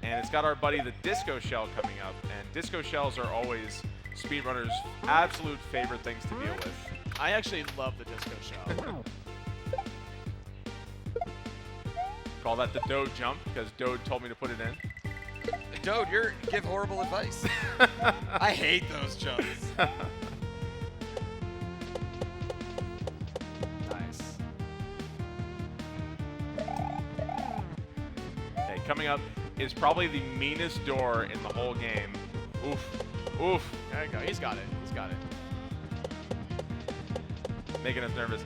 and it's got our buddy the Disco Shell coming up. And Disco Shells are always speedrunners' absolute favorite things to deal with. I actually love the Disco Shell. Call that the Dode jump, because Dode told me to put it in. Dode, you give horrible advice. I hate those jumps. Nice. Okay, coming up is probably the meanest door in the whole game. Oof. Oof. There you go. He's got it. He's got it. Making us nervous.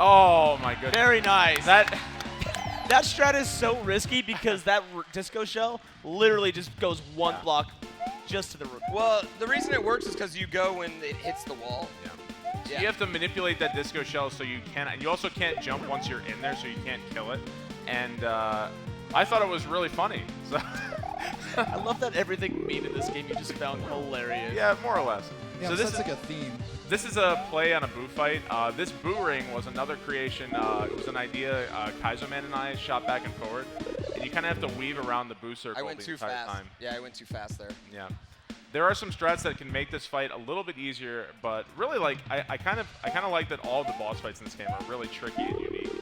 Oh my goodness. Very nice. That That strat is so risky because that Disco Shell literally just goes one block just to the roof. Well, the reason it works is because you go when it hits the wall. So you have to manipulate that Disco Shell so you can, and you also can't jump once you're in there, so you can't kill it. And I thought it was really funny. So I love that everything mean in this game you just found hilarious. yeah, more or less. Yeah, so that's like a theme. This is a play on a boo fight. This boo ring was another creation. It was an idea Kaiserman and I shot back and forward. And you kind of have to weave around the boo circle I went the too entire fast. time. Yeah, I went too fast there. Yeah. There are some strats that can make this fight a little bit easier, but really, like, I kind of like that all of the boss fights in this game are really tricky and unique.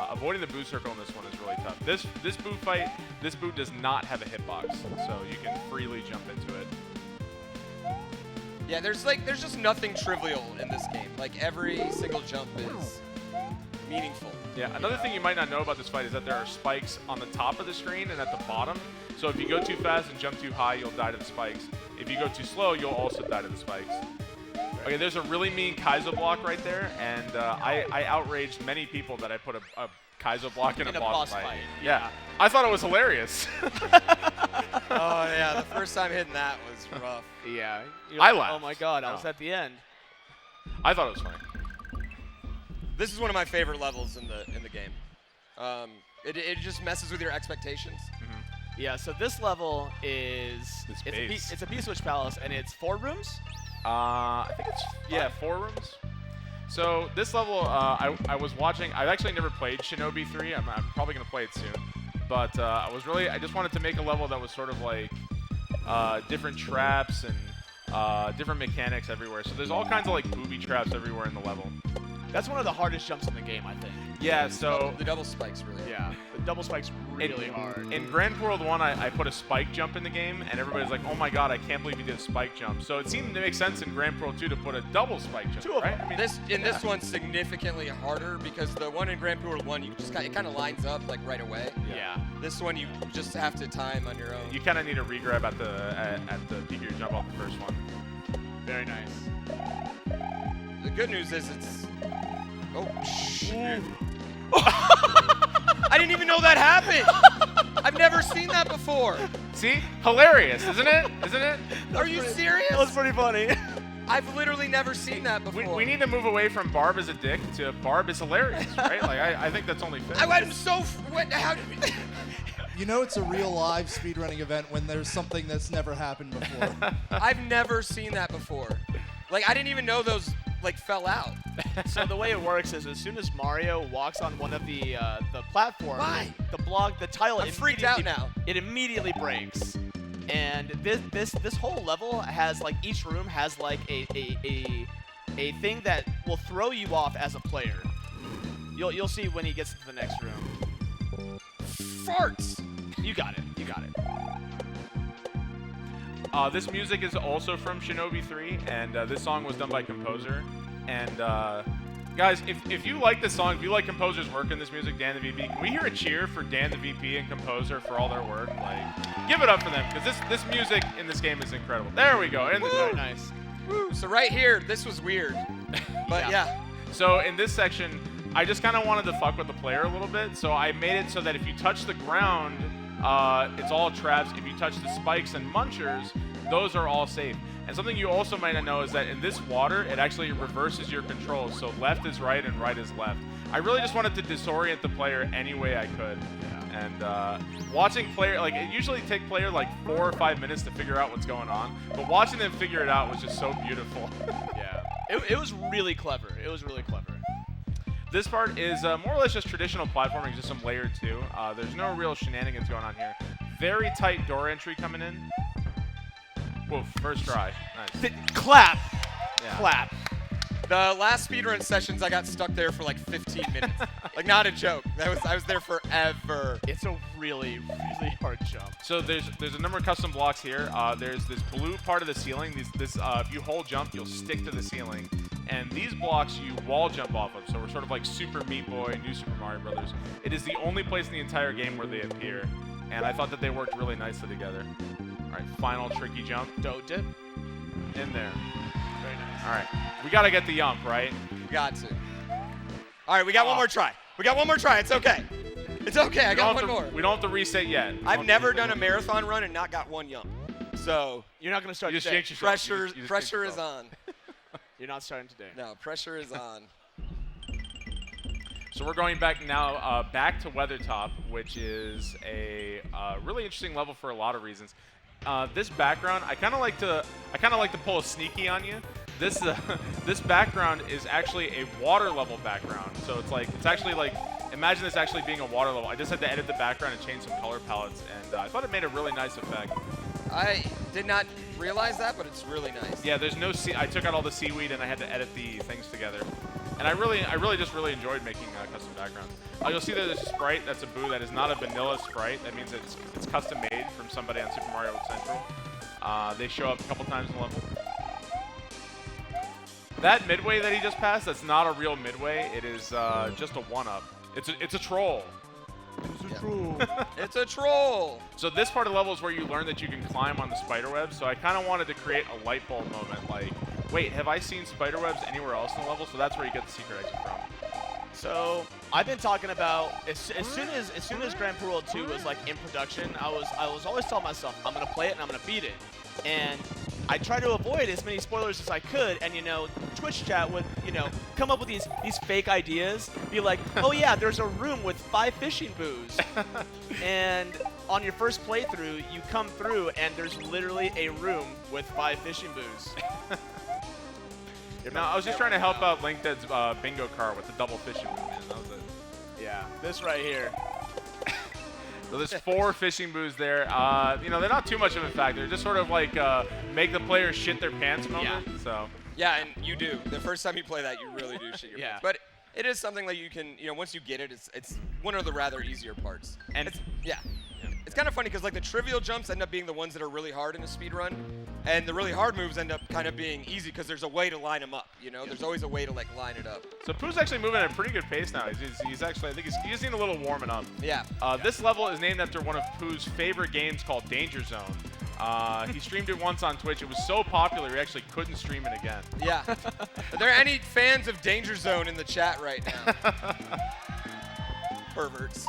Avoiding the boo circle in this one is really tough. This boo fight, this boo does not have a hitbox, so you can freely jump into it. Yeah, there's just nothing trivial in this game. Like every single jump is meaningful. Yeah, another thing you might not know about this fight is that there are spikes on the top of the screen and at the bottom. So if you go too fast and jump too high, you'll die to the spikes. If you go too slow, you'll also die to the spikes. Okay, there's a really mean Kaizo block right there, and I outraged many people that I put a Kaizo block in a boss fight. Yeah, I thought it was hilarious. Oh yeah, the first time hitting that was rough. Yeah. I laughed. Oh my god, I was at the end. I thought it was funny. This is one of my favorite levels in the game. It just messes with your expectations. Yeah, so this level is base. it's a P-Switch Palace, and it's 4 rooms. I think it's 4 rooms. So this level, I was watching. I've actually never played Shinobi 3. I'm probably gonna play it soon. But I just wanted to make a level that was sort of like different traps and different mechanics everywhere. So there's all kinds of like booby traps everywhere in the level. That's one of the hardest jumps in the game, I think. Yeah, so The double spikes really. Yeah, the double spike's really hard. In GrandPooWorld 1, I put a spike jump in the game, and everybody's like, oh my god, I can't believe you did a spike jump. So it seemed to make sense in GrandPooWorld 2 to put a double spike jump, 2 of right? them. I mean, This one's significantly harder because the one in GrandPooWorld 1, it kind of lines up like right away. Yeah. This one you just have to time on your own. you kind of need a regrab at the peak of your jump off the first one. Very nice. The good news is it's. Oh shit! I didn't even know that happened. I've never seen that before. See? Hilarious, isn't it? Isn't it? Are you serious? That was pretty funny. I've literally never seen that before. We need to move away from Barb as a dick to Barb is hilarious, right? Like I think that's only fair. I'm so. How did we? You know it's a real live speedrunning event when there's something that's never happened before. I've never seen that before. Like I didn't even know those like fell out. So the way it works is as soon as Mario walks on one of the platforms, Why? the tile I'm freaked out now. It immediately breaks. And this whole level has like each room has like a thing that will throw you off as a player. You'll see when he gets to the next room. Farts. You got it. You got it. This music is also from Shinobi 3, and this song was done by Composer. And guys, if you like this song, if you like Composer's work in this music, Dan the VP, can we hear a cheer for Dan the VP and Composer for all their work? Like, give it up for them, because this music in this game is incredible. There we go. Very nice. Woo. So right here, this was weird. But yeah. So in this section, I just kind of wanted to fuck with the player a little bit. So I made it so that if you touch the ground, it's all traps. If you touch the spikes and munchers, those are all safe. And something you also might not know is that in this water, it actually reverses your controls. So left is right and right is left. I really just wanted to disorient the player any way I could. And watching player, like it usually takes player like 4 or 5 minutes to figure out what's going on. But watching them figure it out was just so beautiful. Yeah. It was really clever. It was really clever. This part is more or less just traditional platforming, just some layer 2. There's no real shenanigans going on here. Very tight door entry coming in. Whoa, first try. Nice. Clap. Yeah. Clap. The last speedrun sessions, I got stuck there for like 15 minutes. Like, not a joke. I was there forever. It's a really, really hard jump. So there's a number of custom blocks here. There's this blue part of the ceiling. If you hold jump, you'll stick to the ceiling. And these blocks you wall jump off of. So we're sort of like Super Meat Boy, New Super Mario Brothers. It is the only place in the entire game where they appear. And I thought that they worked really nicely together. All right, final tricky jump. Dough dip. In there. Very nice. All right, we got to get the yump, right? Got to. All right, we got one more try. We got one more try. It's okay. It's okay. I got one more. We don't have to reset yet. I've never done a marathon run and not got one yump. So You're not going to start you just today. jinx yourself. pressure You just pressure jinx is yourself. on. You're not starting today. No, pressure is on. So we're going back now, back to Weathertop, which is a really interesting level for a lot of reasons. This background, I kind of like to pull a sneaky on you. This background is actually a water level background. So it's actually like, imagine this actually being a water level. I just had to edit the background and change some color palettes, and I thought it made a really nice effect. I did not realize that, but it's really nice. Yeah, there's no I took out all the seaweed and I had to edit the things together. And I really just enjoyed making custom backgrounds. You'll see that there's a sprite that's a boo that is not a vanilla sprite. That means it's custom made from somebody on Super Mario World Central. They show up a couple times in the level. That midway that he just passed, that's not a real midway. It is just a one-up. It's a troll. It's a troll. So this part of the level is where you learn that you can climb on the spider web. So I kind of wanted to create a light bulb moment, like, wait, have I seen spider webs anywhere else in the level? So that's where you get the secret exit from. So I've been talking about as soon as GrandPooWorld 2 was like in production, I was always telling myself I'm gonna play it and I'm gonna beat it, and I tried to avoid as many spoilers as I could. And Twitch chat would come up with these fake ideas, be like, oh yeah, there's a room with 5 fishing booths, and on your first playthrough you come through and there's literally a room with 5 fishing booths. No, I was just trying to help out LinkedIn's bingo card with the double fishing booth, man. That was it. Yeah, this right here. So there's 4 fishing booths there. They're not too much of a factor. They're just sort of like make the player shit their pants moment. Yeah. So. Yeah, and you do. The first time you play that, you really do shit your Yeah. pants. But it is something that you can, once you get it, it's one of the rather easier parts. And It's kind of funny because like the trivial jumps end up being the ones that are really hard in a speed run, and the really hard moves end up kind of being easy because there's a way to line them up. There's always a way to like line it up. So Pooh's actually moving at a pretty good pace now. He's actually, I think he just needs a little warming up. Yeah. This level is named after one of Pooh's favorite games called Danger Zone. He streamed it once on Twitch. It was so popular he actually couldn't stream it again. Yeah. Are there any fans of Danger Zone in the chat right now? Perverts.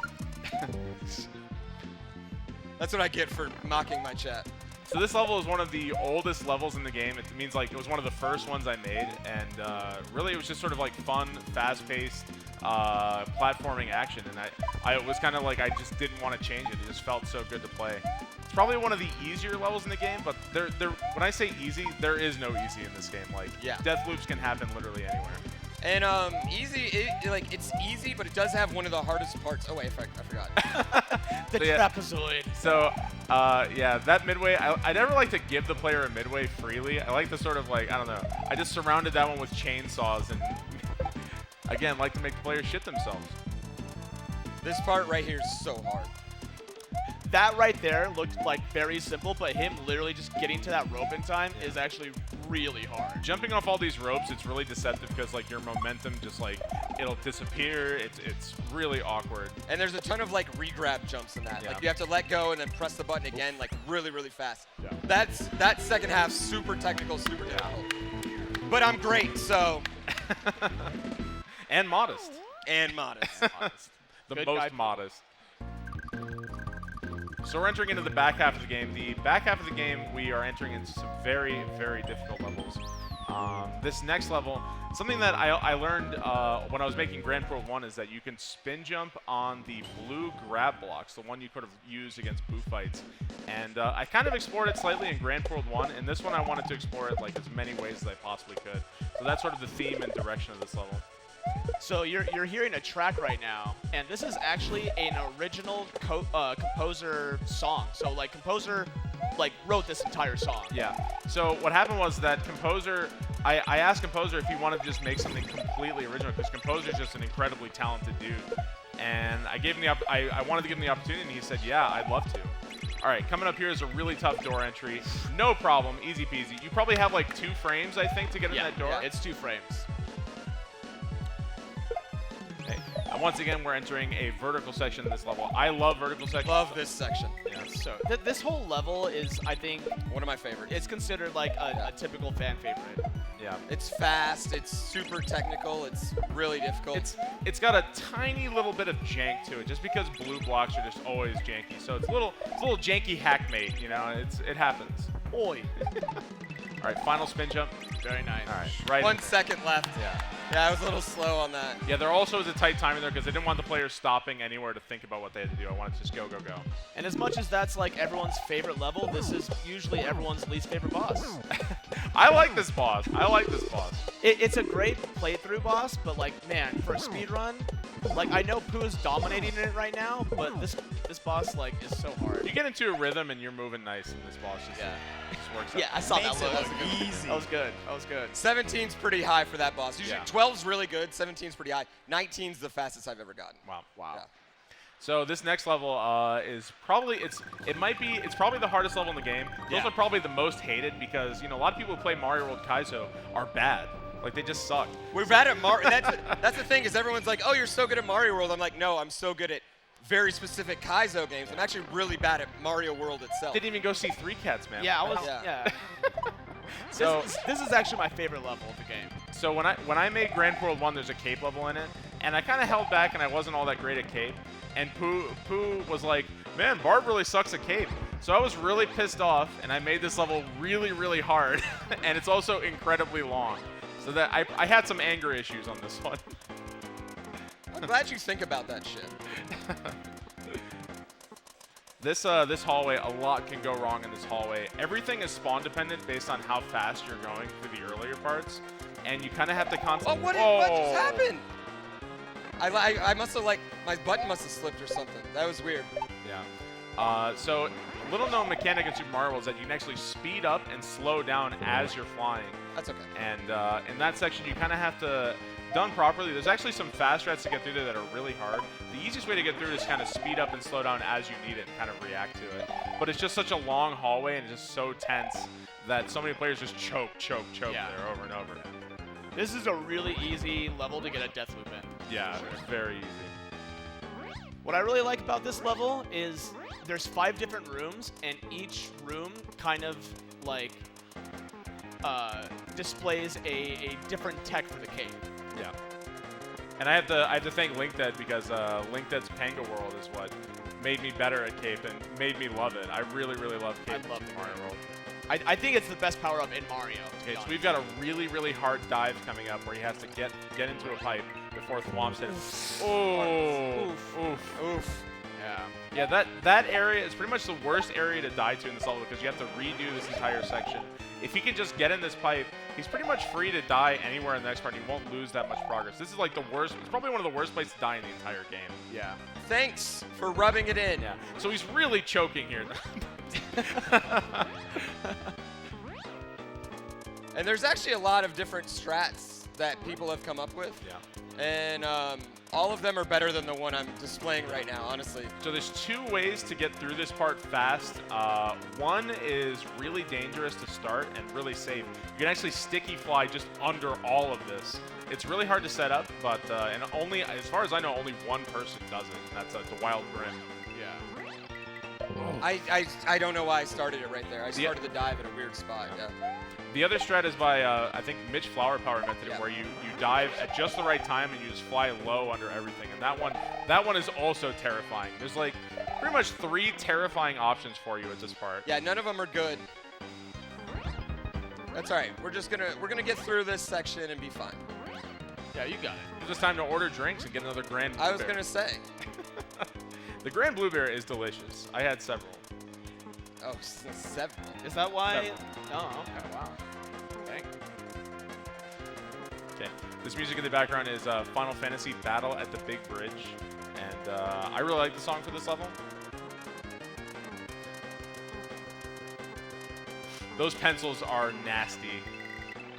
That's what I get for mocking my chat. So this level is one of the oldest levels in the game. It means like it was one of the first ones I made, and really it was just sort of like fun, fast-paced platforming action. And I was kind of like I just didn't want to change it. It just felt so good to play. It's probably one of the easier levels in the game, but when I say easy, there is no easy in this game. Like death loops can happen literally anywhere. And easy, it's easy, but it does have one of the hardest parts. Oh wait, I forgot. The trapezoid. So yeah, that midway, I never like to give the player a midway freely. I like to sort of like, I don't know, I just surrounded that one with chainsaws and again, like to make the players shit themselves. This part right here is so hard. That right there looked like very simple, but him literally just getting to that rope in time is actually really hard. Jumping off all these ropes, it's really deceptive because like your momentum just like it'll disappear. It's really awkward. And there's a ton of like re-grab jumps in that. Yeah. Like you have to let go and then press the button again, like really, really fast. Yeah. That second half super technical, super difficult. But I'm great, so. And modest. And modest. The Good most guy. modest. So we're entering into the back half of the game. The back half of the game, we are entering into some very, very difficult levels. This next level, something that I learned when I was making GrandPooWorld 1 is that you can spin jump on the blue grab blocks, the one you could have used against Boo fights. And I kind of explored it slightly in GrandPooWorld 1, and this one I wanted to explore it like as many ways as I possibly could. So that's sort of the theme and direction of this level. So you're hearing a track right now, and this is actually an original composer song. So like composer wrote this entire song. Yeah. So what happened was that composer, I asked composer if he wanted to just make something completely original, because composer is just an incredibly talented dude. And I gave him the I wanted to give him the opportunity, and he said, yeah, I'd love to. All right, coming up here is a really tough door entry. No problem, easy peasy. You probably have like 2 frames, I think, to get in that door. Yeah, it's 2 frames. And once again, we're entering a vertical section in this level. I love vertical sections. Love this section. Yeah. So this whole level is, I think, one of my favorites. It's considered like a typical fan favorite. Yeah. It's fast. It's super technical. It's really difficult. It's got a tiny little bit of jank to it, just because blue blocks are just always janky. So it's a little janky hackmate. You know, it happens. Oi. All right, final spin jump. Very nice. All right, right. 1 second left. Yeah. Yeah, I was a little slow on that. Yeah, there also is a tight timing there because I didn't want the players stopping anywhere to think about what they had to do. I wanted to just go, go, go. And as much as that's like everyone's favorite level, this is usually everyone's least favorite boss. I like this boss. I like this boss. It's a great playthrough boss, but like, man, for a speedrun, like I know Pooh is dominating it right now, but this boss like is so hard. You get into a rhythm and you're moving nice, and this boss just, just works out. Yeah, I saw that Makes it look. look easy. That was good. That was good. 17's pretty high for that boss. Usually 12's really good. 17's pretty high. 19's the fastest I've ever gotten. Wow. Wow. Yeah. So this next level is probably it's probably the hardest level in the game. It's also probably the most hated because a lot of people who play Mario World Kaizo are bad. Like they just suck. We're bad at Mario. That's the thing is everyone's like, oh, you're so good at Mario World. I'm like, no, I'm so good at very specific Kaizo games. I'm actually really bad at Mario World itself. Didn't even go see 3 Cats, man. Yeah, I was. Yeah. Yeah. So this is actually my favorite level of the game. So when I made GrandPooWorld 1, there's a cape level in it, and I kind of held back, and I wasn't all that great at cape. And Pooh was like, man, Barb really sucks at cape. So I was really pissed off, and I made this level really, really hard, and it's also incredibly long. So that I had some anger issues on this one. I'm glad you think about that shit. This hallway, a lot can go wrong in this hallway. Everything is spawn dependent based on how fast you're going through the earlier parts, and you kind of have to constantly. Oh, what just happened? I must have my button must have slipped or something. That was weird. Yeah. So little known mechanic in Super Mario World is that you can actually speed up and slow down as you're flying. That's okay. And in that section, you kind of have to, done properly, there's actually some fast strats to get through there that are really hard. The easiest way to get through it is kind of speed up and slow down as you need it and kind of react to it. But it's just such a long hallway and it's just so tense that so many players just choke there over and over. This is a really easy level to get a death loop in. Yeah, it's very easy. What I really like about this level is there's 5 different rooms, and each room kind of like displays a different tech for the cave. Yeah. And I have to thank LinkDead because LinkDead's Panga World is what made me better at cape and made me love it. I really, really love cape. I love Mario World. I think it's the best power-up in Mario. Okay, so we've got a really, really hard dive coming up where he has to get into a pipe before Thwomps hit him. Oh, oof. Yeah, that area is pretty much the worst area to die to in this level because you have to redo this entire section. If he can just get in this pipe, he's pretty much free to die anywhere in the next part. He won't lose that much progress. This is like the worst. It's probably one of the worst places to die in the entire game. Yeah. Thanks for rubbing it in. Yeah. So he's really choking here. And there's actually a lot of different strats that people have come up with. Yeah. And all of them are better than the one I'm displaying right now, honestly. So there's 2 ways to get through this part fast. One is really dangerous to start and really safe. You can actually sticky fly just under all of this. It's really hard to set up, but and only, as far as I know, only one person does it. And that's the Wild Grim. Yeah. I don't know why I started it right there. I started the dive at a weird spot. Yeah. The other strat is by, I think Mitch Flower Power invented it, where you dive at just the right time and you just fly low under everything. And that one is also terrifying. There's like pretty much 3 terrifying options for you at this part. Yeah, none of them are good. That's all right. We're gonna get through this section and be fine. Yeah, you got it. It's just time to order drinks and get another GrandPooBear. I was gonna say. The GrandPooBear is delicious. I had several. Oh, 7. Is that why? Seven. Oh, okay, wow. Dang. Okay. This music in the background is Final Fantasy Battle at the Big Bridge, and I really like the song for this level. Those pencils are nasty.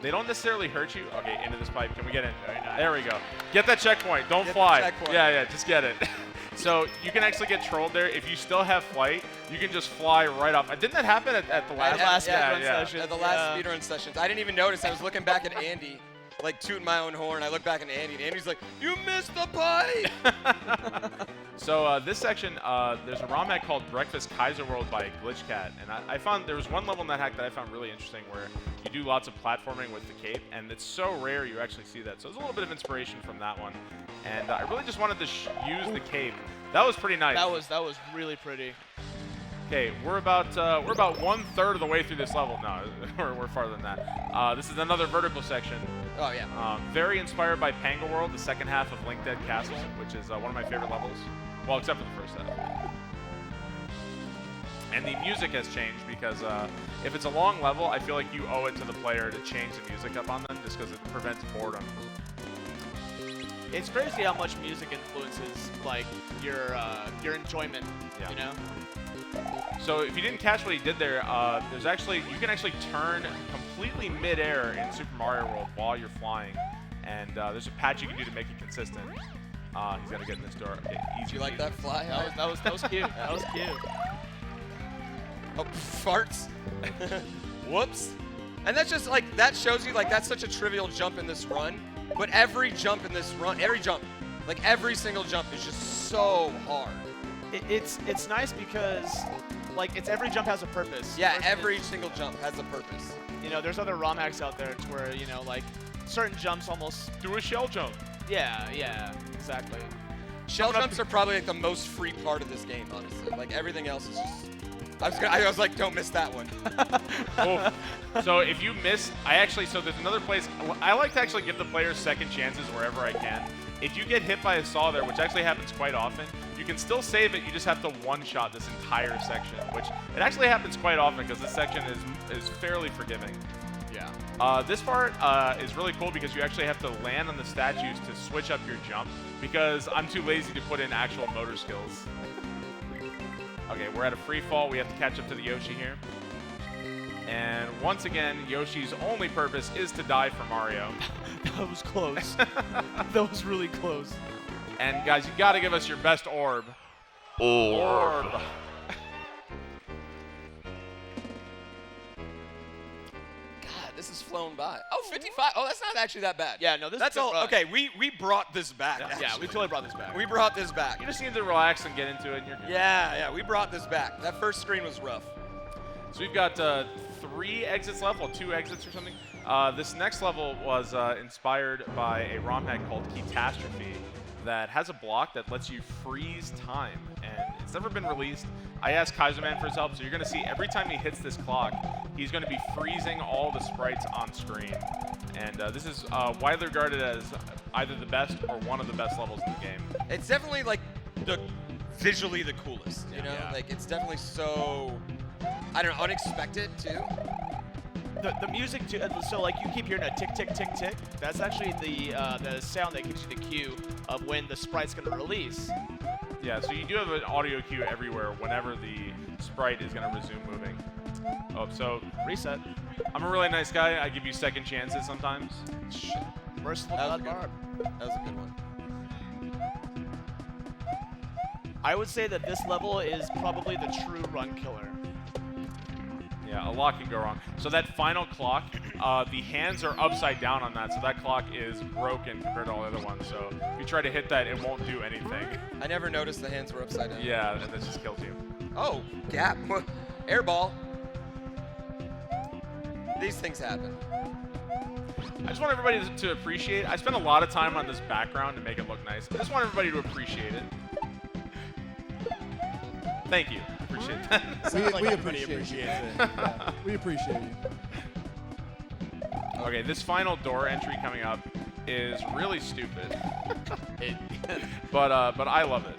They don't necessarily hurt you. Okay, into this pipe. Can we get in? There we go. Get that checkpoint. Don't Get the fly. checkpoint. Yeah, just get it. So you can actually get trolled there. If you still have flight, you can just fly right off. Didn't that happen at the last speedrun session? At the last speedrun sessions. I didn't even notice. I was looking back at Andy, like tooting my own horn. I look back at Andy, and Andy's like, "You missed the pipe!" So this section, there's a ROM hack called Breakfast Kaiser World by Glitch Cat, and I found there was one level in that hack that I found really interesting where you do lots of platforming with the cape, and it's so rare you actually see that. So there's a little bit of inspiration from that one, and I really just wanted to use the cape. That was pretty nice. That was really pretty. Okay, we're about 1/3 of the way through this level. No, we're farther than that. This is another vertical section. Oh yeah. Very inspired by PangaWorld, the second half of Link Dead Castle, which is one of my favorite levels. Well, except for the first half. And the music has changed because if it's a long level, I feel like you owe it to the player to change the music up on them just because it prevents boredom. It's crazy how much music influences like your enjoyment. Yeah. You know. So if you didn't catch what he did there, you can actually turn completely midair in Super Mario World while you're flying, and there's a patch you can do to make it consistent. He's got to get in this door. Okay, easy. Do you like that fly? That was cute. That was cute. Oh, farts. Whoops. And that's just like, that shows you like that's such a trivial jump in this run. But every jump in this run, like every single jump is just so hard. It's nice because like every jump has a purpose. Yeah, every single jump has a purpose. You know, there's other ROM hacks out there to where, you know, like certain jumps almost do a shell jump. Yeah, exactly. Shell jumps are probably like the most free part of this game, honestly. Like everything else is just. I was like, don't miss that one. Oh. So if you miss, so there's another place. I like to actually give the players second chances wherever I can. If you get hit by a saw there, which actually happens quite often, you can still save it. You just have to one-shot this entire section, which it actually happens quite often because this section is fairly forgiving. Yeah. This part is really cool because you actually have to land on the statues to switch up your jump because I'm too lazy to put in actual motor skills. Okay, we're at a free fall. We have to catch up to the Yoshi here. And once again, Yoshi's only purpose is to die for Mario. That was close. That was really close. And guys, you gotta give us your best orb. Orb. God, this has flown by. Oh, 55. Oh, that's not actually that bad. Yeah, no, that's all. Okay, we brought this back. Yeah, we totally brought this back. We brought this back. You just need to relax and get into it. And you're good. Yeah, we brought this back. That first screen was rough. So we've got 3 exits left, well, 2 exits or something. This next level was inspired by a ROM hack called Catastrophe that has a block that lets you freeze time, and it's never been released. I asked Kaiserman for his help, so you're going to see every time he hits this clock, he's going to be freezing all the sprites on screen. And this is widely regarded as either the best or one of the best levels in the game. It's definitely like visually the coolest, you know? Yeah. Like it's definitely so, I don't know, unexpected too. The music too. So like you keep hearing a tick, tick, tick, tick. That's actually the sound that gives you the cue of when the sprite's gonna release. Yeah, so you do have an audio cue everywhere whenever the sprite is gonna resume moving. Oh, so reset. I'm a really nice guy. I give you second chances sometimes. Shit. Merciful That was God, a Barb. That was a good one. I would say that this level is probably the true run killer. Yeah, a lot can go wrong. So that final clock, the hands are upside down on that, so that clock is broken compared to all the other ones. So if you try to hit that, it won't do anything. I never noticed the hands were upside down. Yeah, and this just kills you. Oh, gap. Air ball. These things happen. I just want everybody to appreciate. I spent a lot of time on this background to make it look nice. I just want everybody to appreciate it. Thank you. Appreciate that. We appreciate you. Yeah, we appreciate you. Okay, this final door entry coming up is really stupid. But I love it.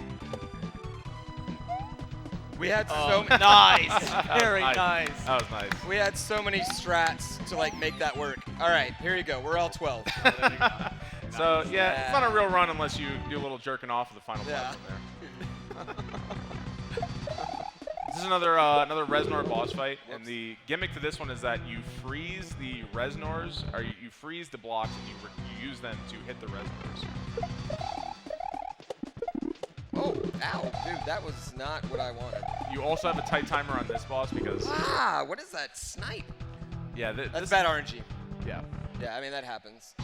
We had so many. Nice. Very nice. That was nice. We had so many strats to like make that work. All right, here you go. We're all 12. So yeah, it's not a real run unless you do a little jerking off of the final platform there. This is another Reznor boss fight, and the gimmick to this one is that you freeze the Reznors, or you freeze the blocks, and you use them to hit the Reznors. Oh, ow, dude, that was not what I wanted. You also have a tight timer on this boss because What is that? Snipe? yeah, That's bad RNG. Yeah. Yeah, I mean, that happens.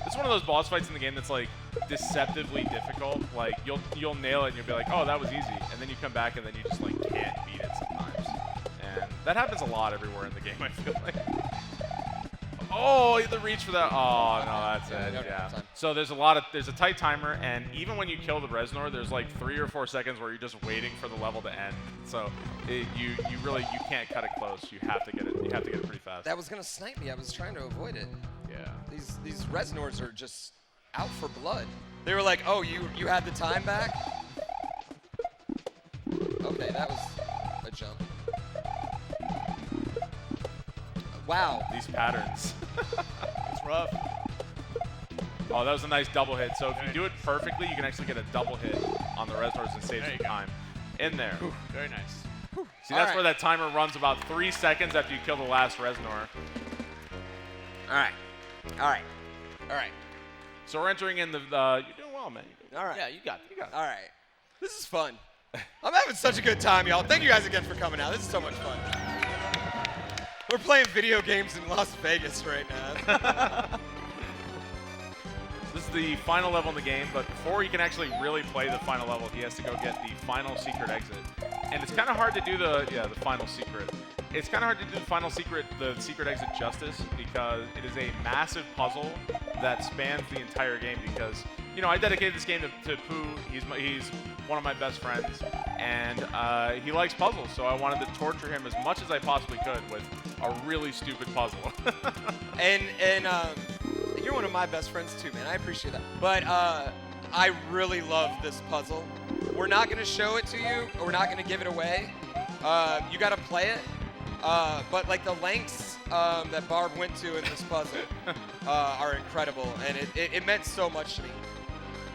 It's one of those boss fights in the game that's like deceptively difficult. Like you'll nail it and you'll be like, oh, that was easy, and then you come back and then you just like can't beat it sometimes. And that happens a lot everywhere in the game, I feel like. Oh, the reach for that. Oh no, that's it. Yeah. So there's a tight timer, and even when you kill the Reznor, there's like 3 or 4 seconds where you're just waiting for the level to end. So you can't cut it close. You have to get it. You have to get it pretty fast. That was gonna snipe me. I was trying to avoid it. Yeah. These Reznors are just out for blood. They were like, oh, you had the time back? Okay, that was a jump. Wow. These patterns. It's rough. Oh, that was a nice double hit. So if you do it perfectly, you can actually get a double hit on the Reznors and save some time. In there. Ooh, very nice. See, that's where that timer runs about 3 seconds after you kill the last Reznor. All right. All right. All right. So we're entering in the. You're doing well, man. All right. Yeah, you got it. All right. This is fun. I'm having such a good time, y'all. Thank you guys again for coming out. This is so much fun. We're playing video games in Las Vegas right now. This is the final level in the game, but before he can actually really play the final level, he has to go get the final secret exit. And it's kind of hard to do the final secret. It's kind of hard to do the secret exit justice because it is a massive puzzle that spans the entire game because, you know, I dedicated this game to Pooh. He's one of my best friends, and he likes puzzles, so I wanted to torture him as much as I possibly could with a really stupid puzzle. and you're one of my best friends too, man. I appreciate that. But I really love this puzzle. We're not going to show it to you, or we're not going to give it away. You got to play it. But like the lengths that Barb went to in this puzzle are incredible, and it meant so much to me.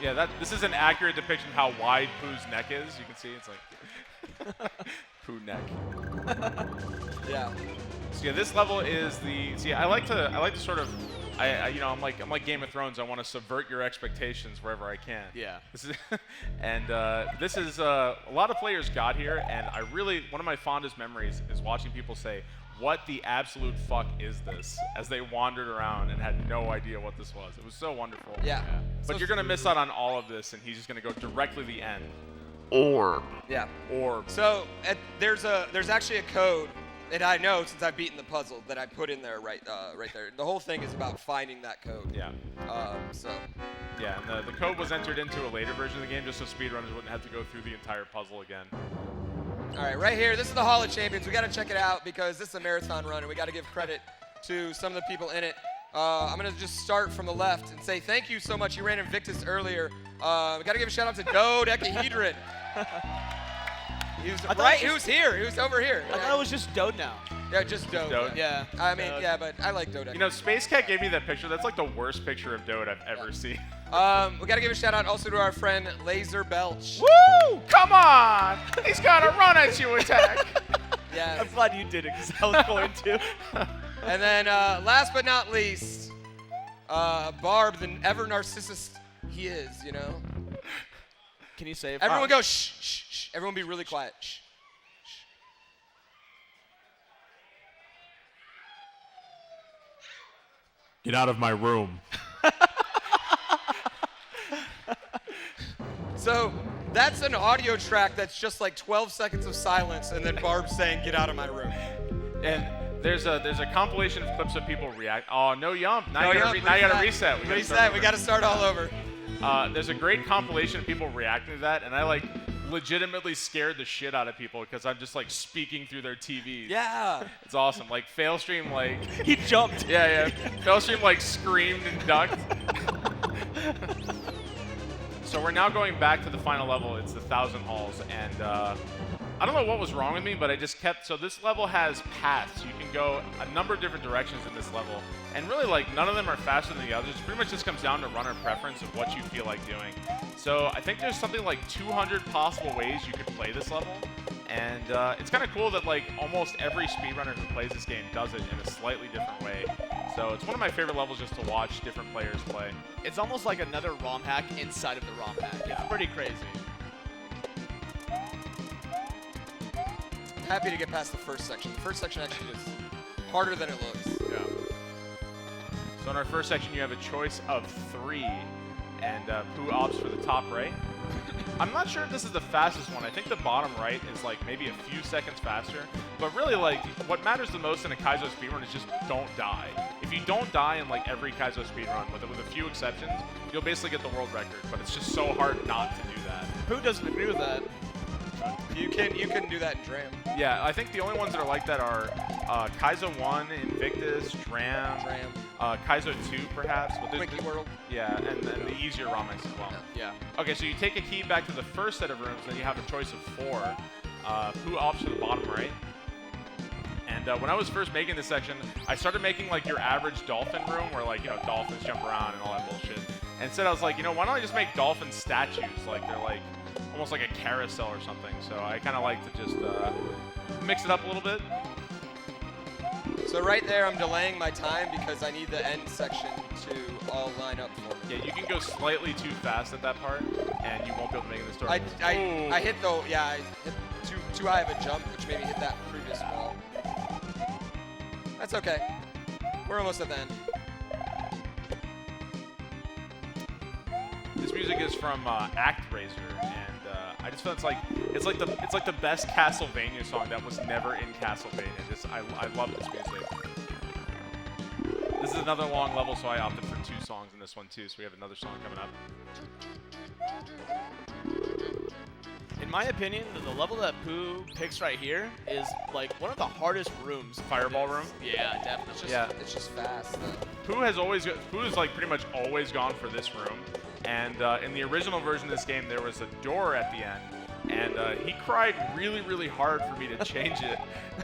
Yeah, this is an accurate depiction of how wide Pooh's neck is. You can see it's like Pooh neck. Yeah. So yeah, this level is the. See, I like to sort of. I'm like Game of Thrones. I want to subvert your expectations wherever I can. Yeah. This is, and this is a lot of players got here, and one of my fondest memories is watching people say, "What the absolute fuck is this?" as they wandered around and had no idea what this was. It was so wonderful. Yeah. But you're gonna miss out on all of this, and he's just gonna go directly to the end. Orb. Yeah. Orb. So there's actually a code. And I know since I've beaten the puzzle that I put in there right there. The whole thing is about finding that code. Yeah. So. Yeah, and the code was entered into a later version of the game just so speedrunners wouldn't have to go through the entire puzzle again. All right, right here. This is the Hall of Champions. We got to check it out because this is a marathon run, and we got to give credit to some of the people in it. I'm going to just start from the left and say thank you so much. You ran Invictus earlier. We got to give a shout out to Dodecahedron. He was here. He was over here. I thought it was just Dode now. Yeah, just Dode. Yeah. I mean, yeah, but I like Dode. You know, Space Cat gave me that picture. That's like the worst picture of Dode I've ever seen. We got to give a shout out also to our friend Laser Belch. Woo! Come on! He's got to run at you attack. Yeah. I'm glad you did it because I was going to. And then last but not least, Barb, the ever narcissist he is, you know. Can you say it? Everyone go shh, shh, shh. Everyone be really quiet. Shh, shh. Get out of my room. So that's an audio track that's just like 12 seconds of silence and then Barb saying, "Get out of my room." And There's a compilation of clips of people react. Oh, no yump. Now No you yump. gotta reset. We gotta start all over. There's a great compilation of people reacting to that, and I like legitimately scared the shit out of people because I'm just like speaking through their TVs. Yeah. It's awesome. Like Failstream, like He jumped. yeah. Failstream like screamed and ducked. So we're now going back to the final level. It's the 1,000 halls, and I don't know what was wrong with me, but I just kept. So this level has paths. You can go a number of different directions in this level, and really like none of them are faster than the others. It pretty much just comes down to runner preference of what you feel like doing. So I think there's something like 200 possible ways you could play this level, and it's kind of cool that like almost every speedrunner who plays this game does it in a slightly different way. So it's one of my favorite levels just to watch different players play. It's almost like another ROM hack inside of the ROM hack. It's pretty crazy. Happy to get past the first section. The first section actually is harder than it looks. Yeah. So in our first section, you have a choice of 3, and Pooh opts for the top right. I'm not sure if this is the fastest one. I think the bottom right is like maybe a few seconds faster. But really, like, what matters the most in a Kaizo speedrun is just don't die. If you don't die in like every Kaizo speedrun, with a few exceptions, you'll basically get the world record. But it's just so hard not to do that. Who doesn't agree with that? You can do that in Dram. Yeah, I think the only ones that are like that are Kaizo 1, Invictus, Dram, Kaizo 2 perhaps. Wiki World. Yeah, and then the easier romhacks as well. Yeah. Okay, so you take a key back to the first set of rooms, then you have a choice of 4. Pooh opts for the bottom right. And when I was first making this section, I started making like your average dolphin room where like, you know, dolphins jump around and all that bullshit. And instead I was like, you know, why don't I just make dolphin statues? Like they're like almost like a carousel or something. So I kind of like to just mix it up a little bit. So right there, I'm delaying my time because I need the end section to all line up for me. Yeah, you can go slightly too fast at that part, and you won't be able to make it in the story. I hit though. Yeah, I hit too high of a jump, which made me hit that previous wall. That's okay. We're almost at the end. This music is from ActRaiser, and I just feel it's like the best Castlevania song that was never in Castlevania. I love this music. This is another long level, so I opted for 2 songs in this one too. So we have another song coming up. In my opinion, the level that Pooh picks right here is like one of the hardest rooms. Fireball room? Yeah, definitely. It's just fast. Pooh has like pretty much always gone for this room. And in the original version of this game, there was a door at the end. And he cried really, really hard for me to change it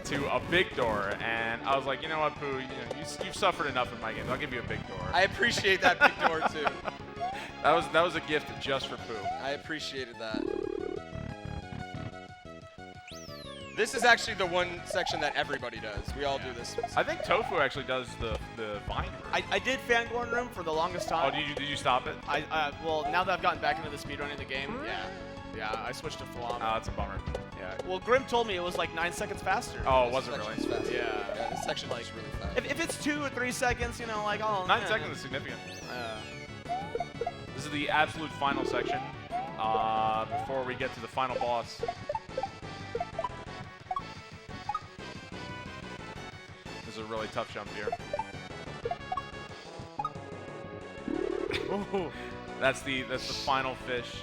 to a big door. And I was like, you know what, Pooh, you've suffered enough in my games. I'll give you a big door. I appreciate that big door, too. That was a gift just for Pooh. I appreciated that. This is actually the one section that everybody does. We all do this. I think Tofu actually does the vine room. I did Fangorn room for the longest time. Oh, did you stop it? Well, now that I've gotten back into the speedrunning the game, yeah, I switched to Flam. Oh, that's a bummer. Yeah. Well, Grim told me it was like 9 seconds faster. Oh, was it really? Fast. Yeah. This section is really fast. If it's 2 or 3 seconds, you know, like 9 seconds is significant. This is the absolute final section before we get to the final boss. This is a really tough jump here. Ooh, that's the final fish,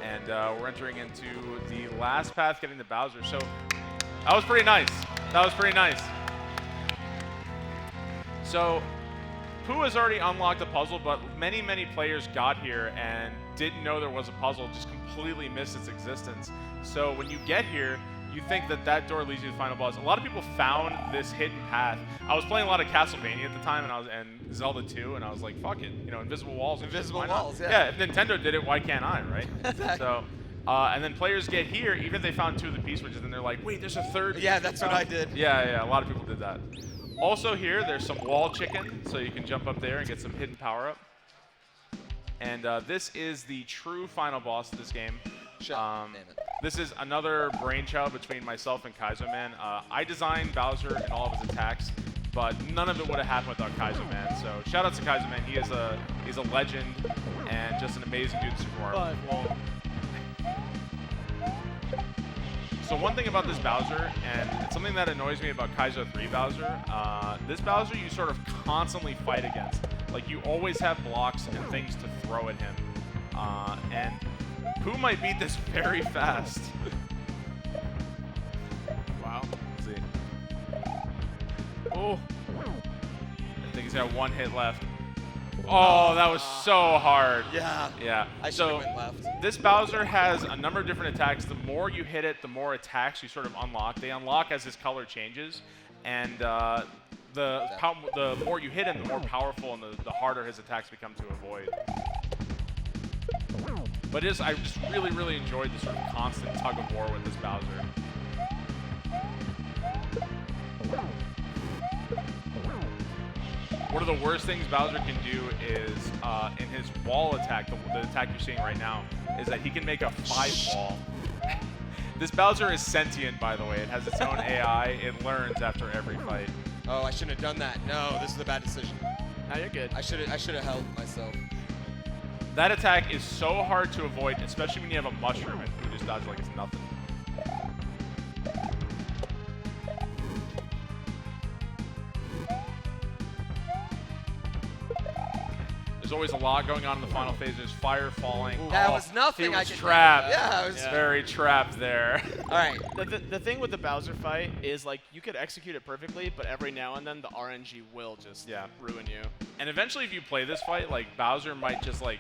and we're entering into the last path, getting to Bowser. So that was pretty nice. That was pretty nice. So Pooh has already unlocked a puzzle, but many players got here and didn't know there was a puzzle, just completely missed its existence. So when you get here, you think that door leads you to the final boss. A lot of people found this hidden path. I was playing a lot of Castlevania at the time, and Zelda 2, and I was like, fuck it, you know, invisible walls. Invisible walls, yeah. Yeah, if Nintendo did it, why can't I, right? Exactly. So, and then players get here, even if they found 2 of the piece switches, and they're like, wait, there's a 3rd. Yeah, that's what I did. Yeah, a lot of people did that. Also here, there's some wall chicken, so you can jump up there and get some hidden power up. And this is the true final boss of this game. Damn it. This is another brainchild between myself and Kaizo Man. I designed Bowser and all of his attacks, but none of it would have happened without Kaizo Man. So shout out to Kaizo Man. He's a legend and just an amazing dude in Super Mario. So one thing about this Bowser, and it's something that annoys me about Kaizo 3 Bowser, this Bowser you sort of constantly fight against. Like, you always have blocks and things to throw at him. And Pooh might beat this very fast. Wow. Let's see. Oh. I think he's got one hit left. Oh, that was so hard. Yeah. Yeah. I should So have went left. this Bowser has a number of different attacks. The more you hit it, the more attacks you sort of unlock. They unlock as his color changes, and the more you hit him, the more powerful and the harder his attacks become to avoid. But I just really, really enjoyed the sort of constant tug of war with this Bowser. One of the worst things Bowser can do is, in his wall attack, the attack you're seeing right now, is that he can make a 5 wall. This Bowser is sentient, by the way. It has its own AI. It learns after every fight. Oh, I shouldn't have done that. No, this is a bad decision. Now you're good. I should have held myself. That attack is so hard to avoid, especially when you have a mushroom and you just dodge like it's nothing. There's always a lot going on in the final phase. There's fire falling. That was nothing He I was could do. trapped. Yeah, I was Very trapped there. All right. The thing with the Bowser fight is, like, you could execute it perfectly, but every now and then the RNG will just ruin you. And eventually, if you play this fight, like, Bowser might just, like,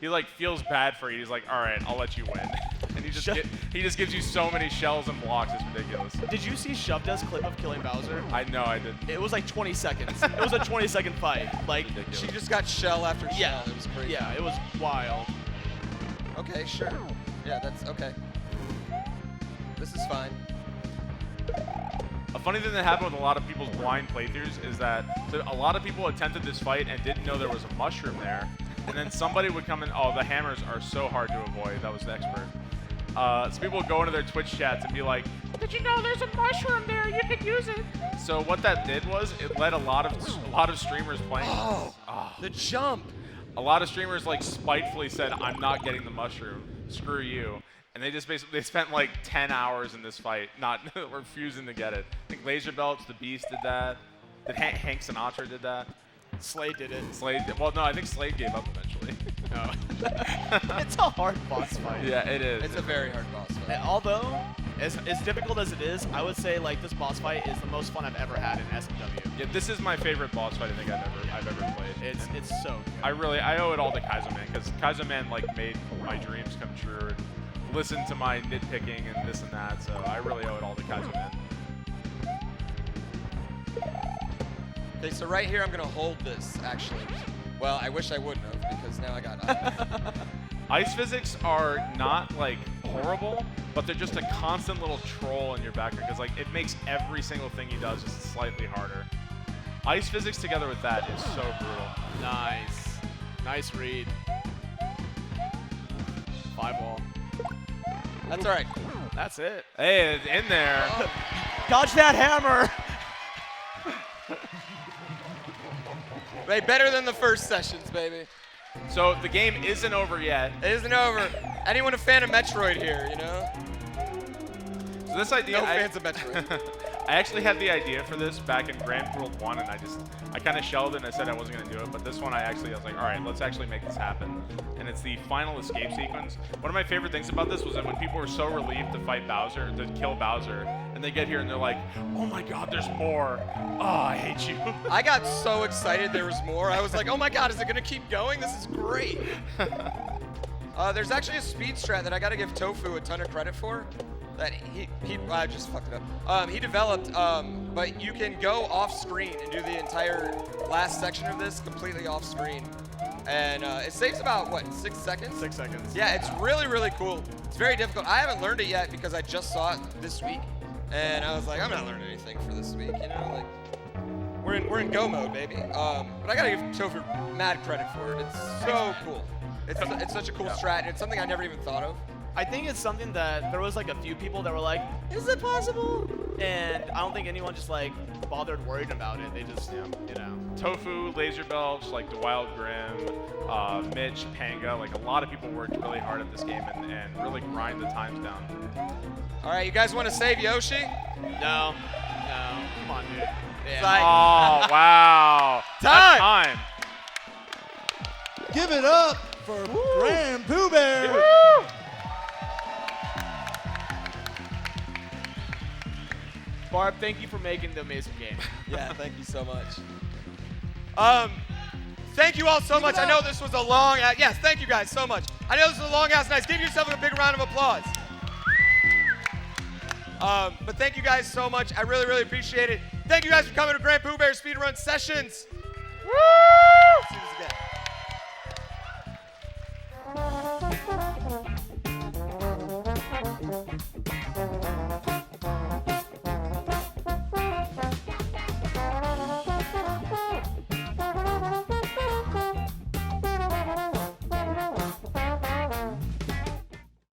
he, like, feels bad for you. He's like, all right, I'll let you win. And he just gives you so many shells and blocks. It's ridiculous. Did you see Shovda's clip of killing Bowser? I know, I didn't. It was like 20 seconds. It was a 20-second fight. Like, She just got shell after shell. yeah, It was crazy. yeah, it was wild. Okay, sure. Yeah, that's okay. This is fine. A funny thing that happened with a lot of people's blind playthroughs is that a lot of people attempted this fight and didn't know there was a mushroom there. And then somebody would come in, oh, the hammers are so hard to avoid. That was the expert. So people would go into their Twitch chats and be like, did you know there's a mushroom there? You could use it. So what that did was it led a lot of streamers playing. The jump. A lot of streamers like spitefully said, I'm not getting the mushroom. Screw you. And they just basically spent like 10 hours in this fight, not refusing to get it. I think Laser Belch, the Beast did that. Hank Sinatra did that. Slade did it. Slade did. Well, no, I think Slade gave up eventually. No. It's a hard boss fight. Yeah, it is. It's a very hard boss fight. And although, as difficult as it is, I would say like this boss fight is the most fun I've ever had in SMW. Yeah, this is my favorite boss fight I think I've ever played. It's so good. I owe it all to Kaizo Man, because Kaizo Man like made my dreams come true and listened to my nitpicking and this and that, so I really owe it all to Kaizo Man. Okay, so right here I'm gonna hold this actually. Well, I wish I wouldn't have because now I got Ice physics are not like horrible, but they're just a constant little troll in your background because like it makes every single thing he does just slightly harder. Ice physics together with that is so brutal. Nice. Nice read. 5-wall. That's all right. That's it. Hey, it's in there. Dodge that hammer! Hey, better than the first sessions, baby. So the game isn't over yet. It isn't over. Anyone a fan of Metroid here, you know? So this idea, No fans of Metroid. I actually had the idea for this back in GrandPooWorld 1, and I kind of shelved it and I said I wasn't going to do it, but this one I was like, all right, let's actually make this happen. And it's the final escape sequence. One of my favorite things about this was that when people were so relieved to fight Bowser, to kill Bowser, and they get here and they're like, oh my god, there's more. Oh, I hate you. I got so excited there was more. I was like, oh my god, is it going to keep going? This is great. There's actually a speed strat that I got to give Tofu a ton of credit for. That I just fucked it up. He developed, but you can go off screen and do the entire last section of this completely off screen. And it saves about, what, 6 seconds? 6 seconds. Yeah, it's really, really cool. It's very difficult. I haven't learned it yet because I just saw it this week. And I was like, I'm not learning anything for this week, you know? Like, we're in go mode, baby. But I gotta give Tofu mad credit for it. It's so cool. It's such a cool strat, and it's something I never even thought of. I think it's something that there was like a few people that were like, is it possible? And I don't think anyone just like bothered worrying about it. They just, you know. Tofu, Laser Belch, like the Wild Grim, Mitch, Panga, like a lot of people worked really hard at this game and really grind the times down. All right, you guys want to save Yoshi? No. Come on, dude. It's Yeah. like, Oh, wow. That's time. Give it up for GrandPooBear. Barb, thank you for making the amazing game. yeah, thank you so much. Thank you all so much. I know this was a long, yes, thank you guys so much. I know this was a long ass night. Give yourself a big round of applause. But thank you guys so much. I really, really appreciate it. Thank you guys for coming to GrandPooBear Speedrun Sessions. Woo! See you again.